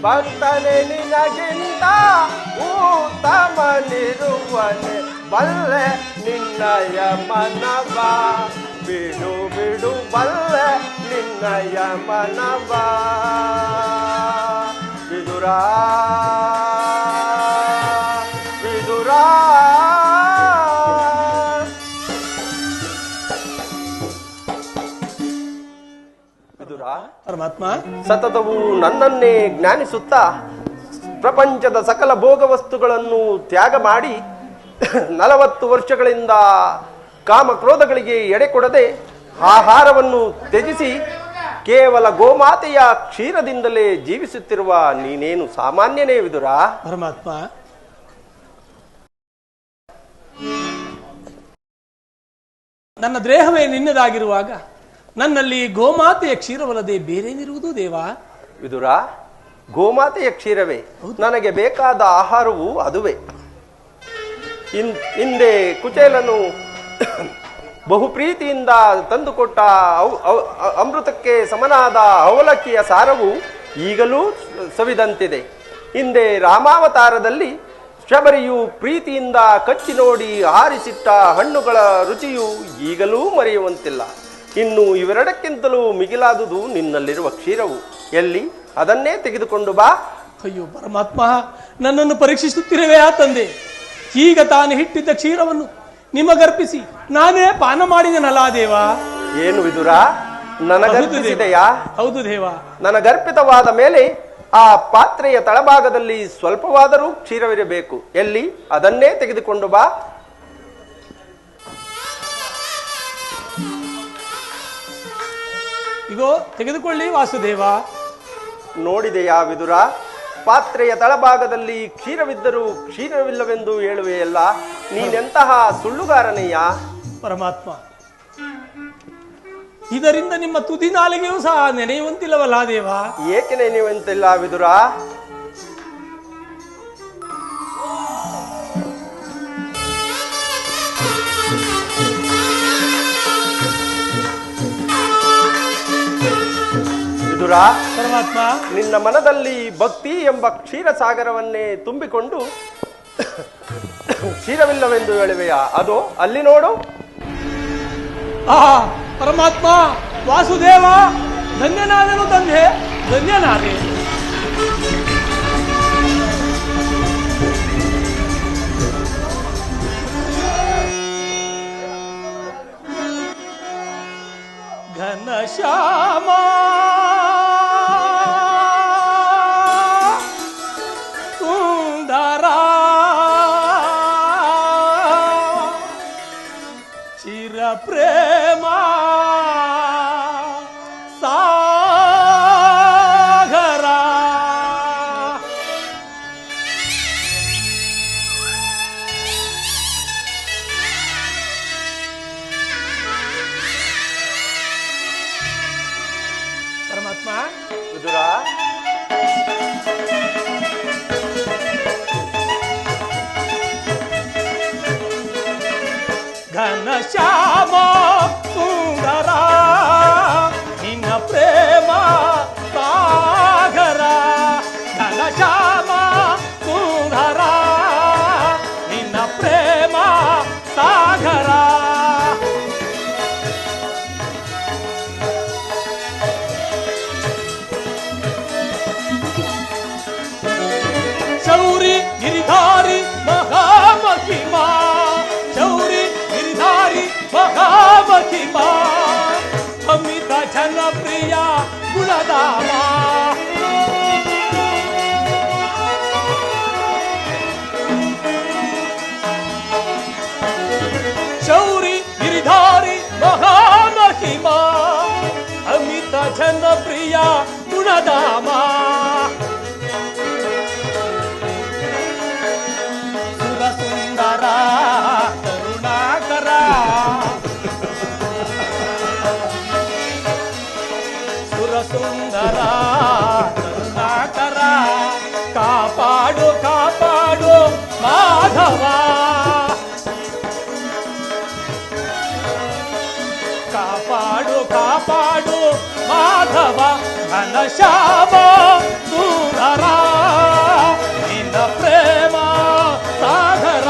ಭಕ್ತನೆ ನಿನಗಿಂತ ಉತ್ತಮನಿರುವನೆ ಬಲ್ಲೆ ನಿನ್ನಯ ಮನವ ಬಿಡು ಬಿಡು ಬಲ್ಲೆ ನಿನ್ನಯ ಮನವ ವಿದುರ ವಿದುರ ವಿದುರ ಪರಮಾತ್ಮ, ಸತತವು ನನ್ನನ್ನೇ ಜ್ಞಾನಿಸುತ್ತಾ ಪ್ರಪಂಚದ ಸಕಲ ಭೋಗ ವಸ್ತುಗಳನ್ನು ತ್ಯಾಗ ಮಾಡಿ 40 ವರ್ಷಗಳಿಂದ ಕಾಮಕ್ರೋಧಗಳಿಗೆ ಎಡೆ ಕೊಡದೆ ಆಹಾರವನ್ನು ತ್ಯಜಿಸಿ ಕೇವಲ ಗೋಮಾತೆಯ ಕ್ಷೀರದಿಂದಲೇ ಜೀವಿಸುತ್ತಿರುವ ನೀನೇನು ಸಾಮಾನ್ಯನೇ ವಿದುರ? ಪರಮಾತ್ಮ, ನನ್ನ ದೇಹವೇ ನಿನ್ನದಾಗಿರುವಾಗ ನನ್ನಲ್ಲಿ ಗೋಮಾತೆಯ ಕ್ಷೀರವಲ್ಲದೆ ಬೇರೇನಿರುವುದು ದೇವಾ? ವಿದುರ, ಗೋಮಾತೆಯ ಕ್ಷೀರವೇ ನನಗೆ ಬೇಕಾದ ಆಹಾರವು ಅದುವೇ. ಹಿಂದೆ ಕುಚೇಲನು ಬಹು ಪ್ರೀತಿಯಿಂದ ತಂದುಕೊಟ್ಟ ಅಮೃತಕ್ಕೆ ಸಮನಾದ ಅವಲಕ್ಕಿಯ ಸಾರವು ಈಗಲೂ ಸವಿದಂತಿದೆ. ಹಿಂದೆ ರಾಮಾವತಾರದಲ್ಲಿ ಶಬರಿಯು ಪ್ರೀತಿಯಿಂದ ಕಚ್ಚಿ ನೋಡಿ ಆರಿಸಿಟ್ಟ ಹಣ್ಣುಗಳ ರುಚಿಯು ಈಗಲೂ ಮರೆಯುವಂತಿಲ್ಲ. ಇನ್ನು ಇವೆರಡಕ್ಕಿಂತಲೂ ಮಿಗಿಲಾದುದು ನಿನ್ನಲ್ಲಿರುವ ಕ್ಷೀರವು. ಎಲ್ಲಿ? ಅದನ್ನೇ ತೆಗೆದುಕೊಂಡು ಬಾ. ಅಯ್ಯೋ ಪರಮಾತ್ಮ, ನನ್ನನ್ನು ಪರೀಕ್ಷಿಸುತ್ತಿರುವೆ ಆ ತಂದೆ. ಈಗ ತಾನು ಹಿಟ್ಟಿದ್ದ ಕ್ಷೀರವನ್ನು ನಿಮಗರ್ಪಿಸಿ ನಾನೇ ಪಾನ ಮಾಡಿದನಲ್ಲ ದೇವಾ. ಏನು ವಿದುರ, ನನಗರ್ಪಿಸಿದೆಯಾ? ಹೌದು ದೇವ. ನನಗರ್ಪಿತವಾದ ಮೇಲೆ ಆ ಪಾತ್ರೆಯ ತಳಭಾಗದಲ್ಲಿ ಸ್ವಲ್ಪವಾದರೂ ಕ್ಷೀರವಿರಬೇಕು. ಎಲ್ಲಿ? ಅದನ್ನೇ ತೆಗೆದುಕೊಂಡು ಬಾ. ಇಗೋ ತೆಗೆದುಕೊಳ್ಳಿ ವಾಸುದೇವ. ನೋಡಿದೆಯಾ ವಿದುರ, ಪಾತ್ರೆಯ ತಳಭಾಗದಲ್ಲಿ ಕ್ಷೀರವಿದ್ದರೂ ಕ್ಷೀರವಿಲ್ಲವೆಂದು ಹೇಳುವೆಯಲ್ಲ, ನೀನೆಂತಹ ಸುಳ್ಳುಗಾರನೆಯ? ಪರಮಾತ್ಮ, ಇದರಿಂದ ನಿಮ್ಮ ತುದಿ ನಾಲಿಗೆಯೂ ಸಹ ನೆನೆಯುವಂತಿಲ್ಲವಲ್ಲ ದೇವ? ಏಕೆ ನೆನೆಯುವಂತಿಲ್ಲ ವಿದುರ? ವಿದುರ, ಪರಮಾತ್ಮ, ನಿನ್ನ ಮನದಲ್ಲಿ ಭಕ್ತಿ ಎಂಬ ಕ್ಷೀರಸಾಗರವನ್ನೇ ತುಂಬಿಕೊಂಡು ಕ್ಷೀರವಿಲ್ಲವೆಂದು ಹೇಳುವೆಯಾ? ಅದು ಅಲ್ಲಿ ನೋಡು. ಆಹಾ ಪರಮಾತ್ಮ, ವಾಸುದೇವ, ಧನ್ಯನಾದನು ತಂದೆ, ಧನ್ಯನಾದೆ. ಘನಶ್ಯಾಮ ಸುಂದರ ಚಿರ ಪ್ರೇಮ ಸಾಗರ ಪರಮಾತ್ಮ, ವಿದುರ, ಘನಶ್ಯಾಮ ಸುಂದರ ನಿನ್ನ ಪ್ರೇಮ ಸಾಗರ. ಘನಶ್ಯಾಮ ಸುಂದರ ನಿನ್ನ ಪ್ರೇಮ ಸಾಗರ. ಶೌರಿ ಗಿರಿಧಾರಿ ಮಹಾಮಹಿಮಾ, ಶೌರಿ ಗಿರಿಧಾರಿ ಮಹಾಮಹಿಮಾ, ಜನಪ್ರಿಯ ಗುಣಧಾಮ ಶೌರಿ ಗಿರಿಧಾರಿ ಮಹಾಮಹಿಮಾ ಅಮಿತ ಜನಪ್ರಿಯ ಗುಣಧಾಮ ಸುರಸುಂದರ ಕರುಣಾಕರ ಸುರಸುಂದರ ಕರುಣಾಕರ ಕಾಪಾಡು ಕಾಪಾಡು ಮಾಧವ ಕಾಪಾಡು ಕಾಪಾಡು ಮಾಧವ ಘನಶ್ಯಾಮ ಸುಂದರ ನಿನ್ನ ಪ್ರೇಮ ಸಾಗರ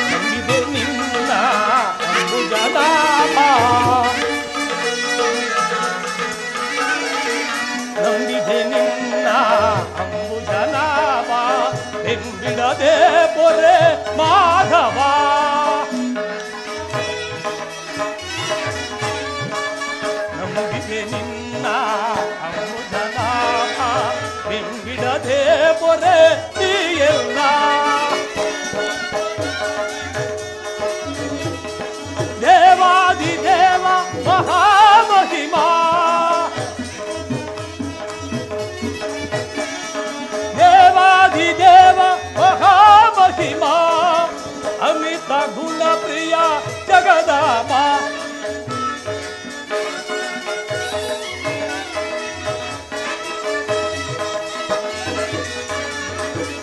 ನಂಬಿದೆ ನಿನ್ನ ಅಂಬುಜನಾಭ ನಂಬಿದೆ ನಿನ್ನ ಅಂಬುಜನಾಭ ಬೆಂಬಿಡದೆ ಪೊರೆ ಮಾಧವ ನಂಬಿದೆ ನಿನ್ನ ಅಂಬುಜನಾಭ ಬೆಂಬಿಡದೆ ಪೊರೆ ನೀಯಲ್ಲ ದೇವಾದಿದೇವ ಮಹಾಮಹಿಮಾ ದೇವಾದಿದೇವ ಮಹಾಮಹಿಮಾ ಅಮಿತ ಗುಣಪ್ರಿಯ ಜಗದಾಮ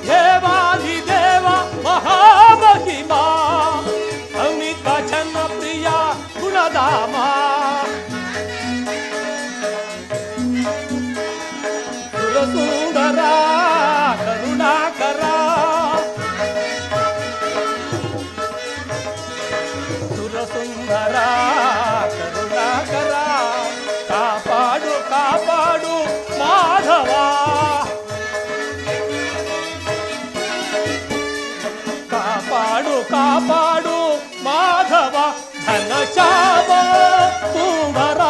ದೇವಾದಿದೇವ ಮಹಾಮಹಿಮಾ ಅಮಿತ ಜನಪ್ರಿಯ ಗುಣಧಾಮ ಸುರಸುಂದರ ಕರುಣಾಕರ ಸುರಸುಂದರ ಕರುಣಾಕರ ಕಾಪಾಡು ಕಾಪಾಡು ಮಾಧವ ಕಾಪಾಡು ಕಾಪಾಡು ಮಾಧವ ಘನಶ್ಯಾಮ ಸುಂದರ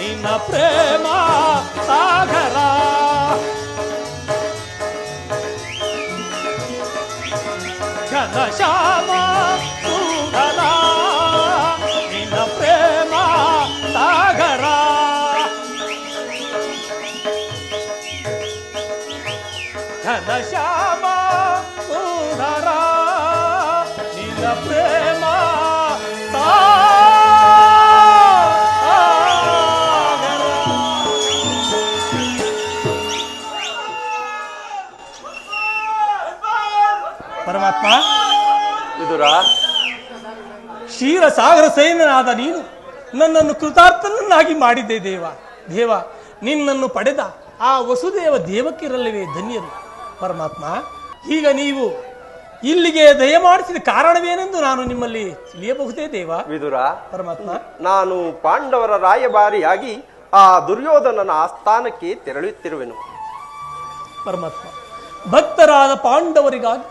ನಿನ್ನ ಪ್ರೇಮ ಸಾಗರ ಘನಶ್ಯಾಮ ಸುಂದರ ನಿನ್ನ ಪ್ರೇಮ ಸಾಗರ ಘನಶ್ಯಾಮ ಸುಂದರ ನಿನ್ನ ಪ್ರೇಮ ಪರಮಾತ್ಮ ವಿದುರ ಕ್ಷೀರಸಾಗರ ಸೈನ್ಯನಾದ ನೀನು ನನ್ನನ್ನು ಕೃತಾರ್ಥನನ್ನಾಗಿ ಮಾಡಿದ್ದೆ ದೇವ ದೇವ ನಿನ್ನನ್ನು ಪಡೆದ ಆ ವಸುದೇವ ದೇವಕ್ಕಿರಲ್ಲವೇ ಧನ್ಯರು ಪರಮಾತ್ಮ ಈಗ ನೀವು ಇಲ್ಲಿಗೆ ದಯಮಾಡಿಸಿದ ಕಾರಣವೇನೆಂದು ನಾನು ನಿಮ್ಮಲ್ಲಿ ತಿಳಿಯಬಹುದೇ ದೇವ ವಿದುರ ಪರಮಾತ್ಮ ನಾನು ಪಾಂಡವರ ರಾಯಭಾರಿಯಾಗಿ ಆ ದುರ್ಯೋಧನನ ಆಸ್ಥಾನಕ್ಕೆ ತೆರಳುತ್ತಿರುವೆನು ಪರಮಾತ್ಮ ಭಕ್ತರಾದ ಪಾಂಡವರಿಗಾಗಿ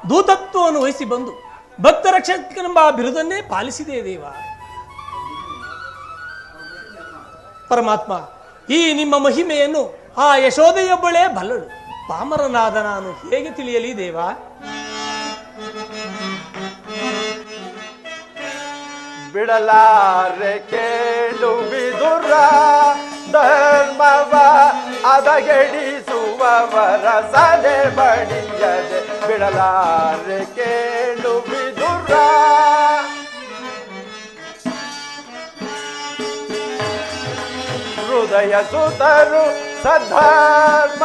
ದೂತತ್ವವನ್ನು ವಹಿಸಿ ಬಂದು ಭಕ್ತ ರಕ್ಷಕನೆಂಬ ಬಿರುದನ್ನೇ ಪಾಲಿಸಿದೆ ದೇವ ಪರಮಾತ್ಮ ಈ ನಿಮ್ಮ ಮಹಿಮೆಯನ್ನು ಆ ಯಶೋದೆಯೊಬ್ಬಳೇ ಬಲ್ಲಳು ಪಾಮರನಾದ ನಾನು ಹೇಗೆ ತಿಳಿಯಲಿ ದೇವ ಬಿಡಲಾರೆ ಕೇಳು ವಿದುರ ಧರ್ಮವ ಅದಗೆಡಿಸುವವರ ಸದೆ ಬಡಿಯದೆ ಬಿಡಲಾರೆ ಕೇಳು ವಿದುರ ಹೃದಯ ಸುತರು ಸದ್ಧರ್ಮದೊಳಿರಲು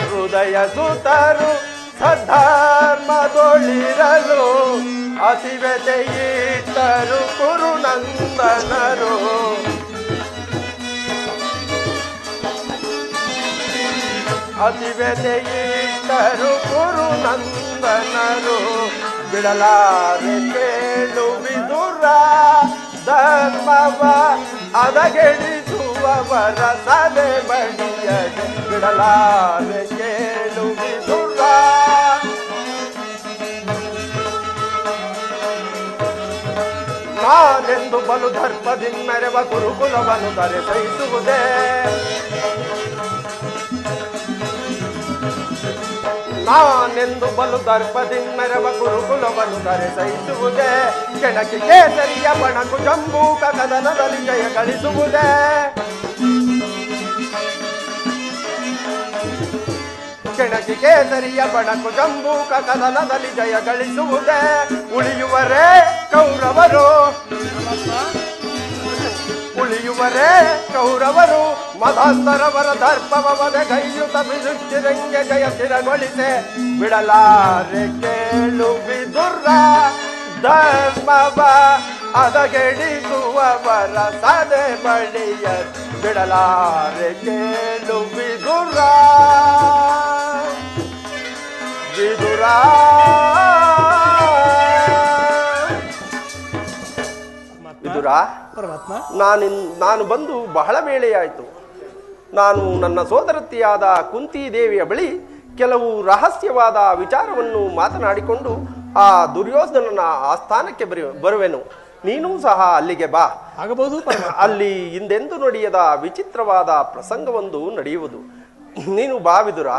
ಹೃದಯ ಸುತರು ಸದ್ಧರ್ಮದೊಳಿರಲು ಅತಿವೆತೆಯಿಟ್ಟರು ಕುರುನಂದನರು ಅತಿವೆತೆಯಿಟ್ಟರು ಕುರುನಂದನರು ನಂದನರು ಬಿಡಲಾರೆ ಕೇಳು ವಿದುರ ಧರ್ಮವ ಅದಗೆಡಿಸುವವರ ಸದೆ ಬಡಿಯದೆ ಬಿಡಲಾರೆ ಕೇಳು ವಿದುರ ನಾನೆಂದು ಬಲು ದರ್ಪದಿಮ್ಮೆರೆವ ಗುರುಕುಲವನ್ನು ದರೆಸೈಸುವುದೇ ನಾನೆಂದು ಬಲು ದರ್ಪದಿಮ್ಮೆರೆವ ಗುರುಕುಲವನ್ನು ದರೆಸೈಸುವುದೇ ಕೆಣಕಿ ಕೇಸರಿಯ ಬಣಕು ಜಂಬೂಕ ಕದನದಲ್ಲಿ ಜಯ ಗಳಿಸುವುದೇ ಕೆಣಕಿ ಕೇಸರಿಯ ಬಣಕು ಜಂಬೂಕ ಕದನದಲ್ಲಿ ಜಯ ಗಳಿಸುವುದೇ ಉಳಿಯುವರೇ ಕೌರವರು ಉಳಿಯುವರೇ ಕೌರವರು ಮದಾಂತರವರ ದರ್ಪವ ಒದಗೈಯುತ ಬಿರುಚಿರಂಗೆ ಜಯ ಸ್ಥಿರಗೊಳಿಸೆ ಬಿಡಲಾರೆ ಕೇಳು ವಿದುರ ಧರ್ಮವ ಅದಗೆಡಿಸುವವರ ಸದೆ ಬಳಿಯ ಬಿಡಲಾರೆ ಕೇಳು ವಿದುರ ವಿದುರ ವಿದುರ ಪರಮಾತ್ಮ, ನಾನು ಬಂದು ಬಹಳ ವೇಳೆಯಾಯಿತು. ನಾನು ನನ್ನ ಸೋದರತಿಯಾದ ಕುಂತಿ ದೇವಿಯ ಬಳಿ ಕೆಲವು ರಹಸ್ಯವಾದ ವಿಚಾರವನ್ನು ಮಾತನಾಡಿಕೊಂಡು ಆ ದುರ್ಯೋಧನನ ಆಸ್ಥಾನಕ್ಕೆ ಬರುವೆನು. ನೀನೂ ಸಹ ಅಲ್ಲಿಗೆ ಬಾ. ಆಗಬಹುದು. ಅಲ್ಲಿ ಹಿಂದೆಂದು ನಡೆಯದ ವಿಚಿತ್ರವಾದ ಪ್ರಸಂಗವೊಂದು ನಡೆಯುವುದು. ನೀನು ಬಾ ವಿದುರ.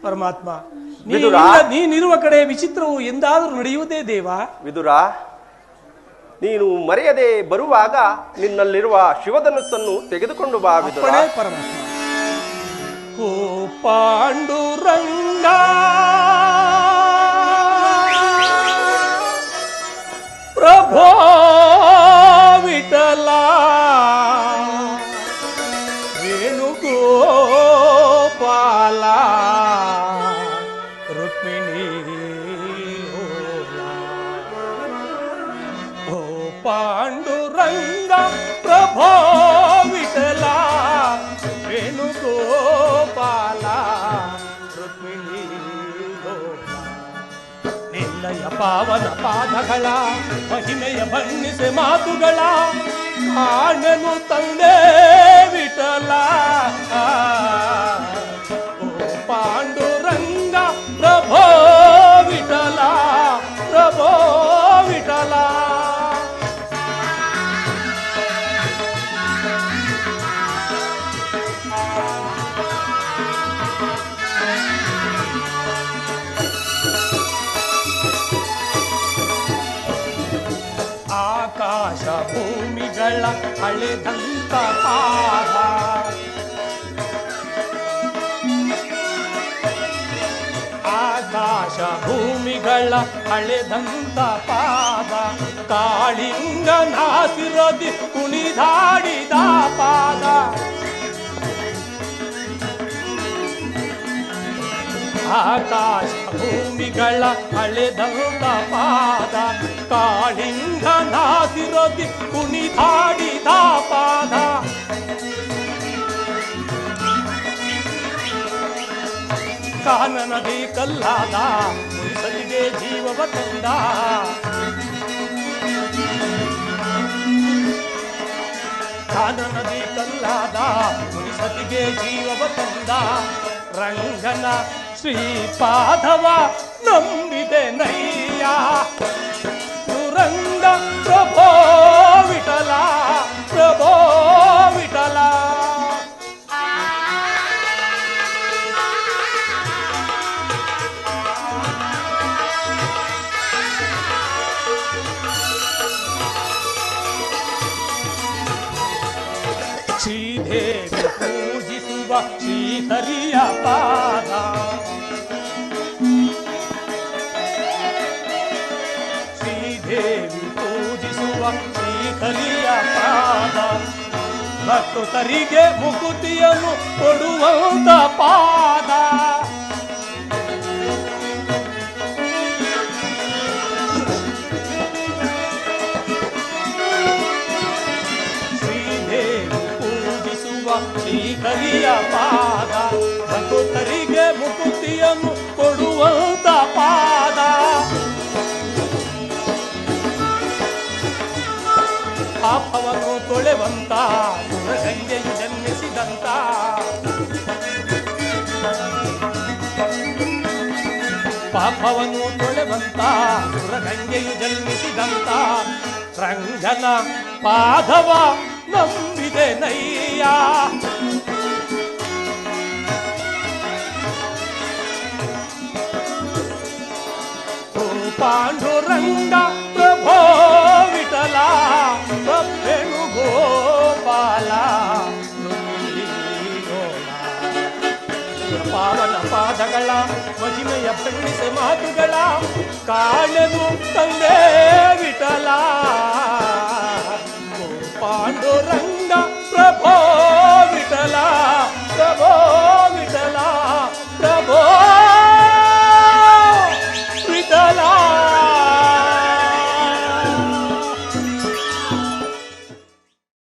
ಪರಮಾತ್ಮ, ವಿದುರ, ನೀನಿರುವ ಕಡೆ ವಿಚಿತ್ರವು ಎಂದಾದರೂ ನಡೆಯುವುದೇ ದೇವ? ವಿದುರ, ನೀನು ಮರೆಯದೆ ಬರುವಾಗ ನಿನ್ನಲ್ಲಿರುವ ಶಿವಧನುಸ್ಸನ್ನು ತೆಗೆದುಕೊಂಡು ಬಾ ವಿದುರ. ಪರಮಾತ್ಮ. ಓ ಪಾಂಡುರಂಗ ಪ್ರಭೋ ವಿಠಲ ವೇಣುಗೋಪಾಲ ರುಕ್ಮಿಣಿ ಓ ಪಾಂಡುರಂಗ ಪ್ರಭೋ ವಿಠಲ ವೇಣುಗೋಪಾಲ ರುಕ್ಮಿಣಿ ನಿನ್ನಯ ಪಾವನ ಪಾದಗಳ ಮಹಿಮೆಯ ಬಣ್ಣಿಸೆ ಮಾತುಗಳ ಕಾಣನು ತಂದೆ ವಿಠಲ ಓ ಪಾಂಡುರಂಗ ಪ್ರಭೋ ವಿಠಲ ಪ್ರಭೋ ವಿಠಲ ಆಕಾಶ ಭೂಮಿಗಳ ಹಳೆದಂತ ಪಾದ ಆಕಾಶ ಭೂಮಿಗಳ ಹಳೆದಂತ ಪಾದ ಕಾಳಿಂಗನಾಸಿರದಿ ಕುಣಿದಾಡಿದ ಪಾದ ಆಕಾಶ ಭೂಮಿಗಳ ಹಳೆದಂತ ಪಾದ ಕಾಳಿಂಗನಾಸಿರದಿ ಕುಣಿದಾಡಿದ ಪಾದ ಕಾನನದಿ ಕಲ್ಲಾದ ಮುನಿಸಲಿಗೆ ಜೀವವ ತಂದ ಕಾನನದಿ ಕಲ್ಲಾದ ಮುನಿಸಲಿಗೆ ಜೀವವ ತಂದ ರಂಗನ ಶ್ರೀಪಾದವ ನಂಬಿದೆ ನಯ್ಯ ನುರಂಗ ಪ್ರಭೋ ವಿಠಲ ಪ್ರಭೋ ವಿಠಲ ಶ್ರೀದೇವಿ ಪೂಜಿಸುವ ಶ್ರೀಹರಿಯ ಪಾದ ಶ್ರೀದೇವಿ ಪೂಜಿಸುವ ಶ್ರೀಹರಿಯ ಪಾದ ಭಕ್ತರಿಗೆ ಮುಕುತಿಯನ್ನು ಕೊಡುವಂತ ಪಾದ ಶ್ರೀಹರಿಯ ಪಾದ ಭಕ್ತರಿಗೆ ಮುಕುತಿಯನ್ನು ಕೊಡುವಂತ ಪಾದ ತೊಳೆವಂತ ಸುರಗಂಗೆಯು ಜನ್ಮಿಸಿದಂತ ಪಾಪವನ್ನು ತೊಳೆವಂತ ಸುರಗಂಗೆಯು ಜನ್ಮಿಸಿದಂತ ರಂಗನ ಪಾದವ ನಂಬಿದೆ ನಯ್ಯ. ಪಾಂಡುರಂಗ ಪ್ರಭೋ ವಿಠಲ ವೇಣು ಗೋಪಾಲ ಪಾವನ ಪಾದಗಳ ಮಹಿಮೆಯ ಬಣ್ಣಿಸೆ ಮಾತುಗಳ ಕಾಣೆನು ತಂದೆ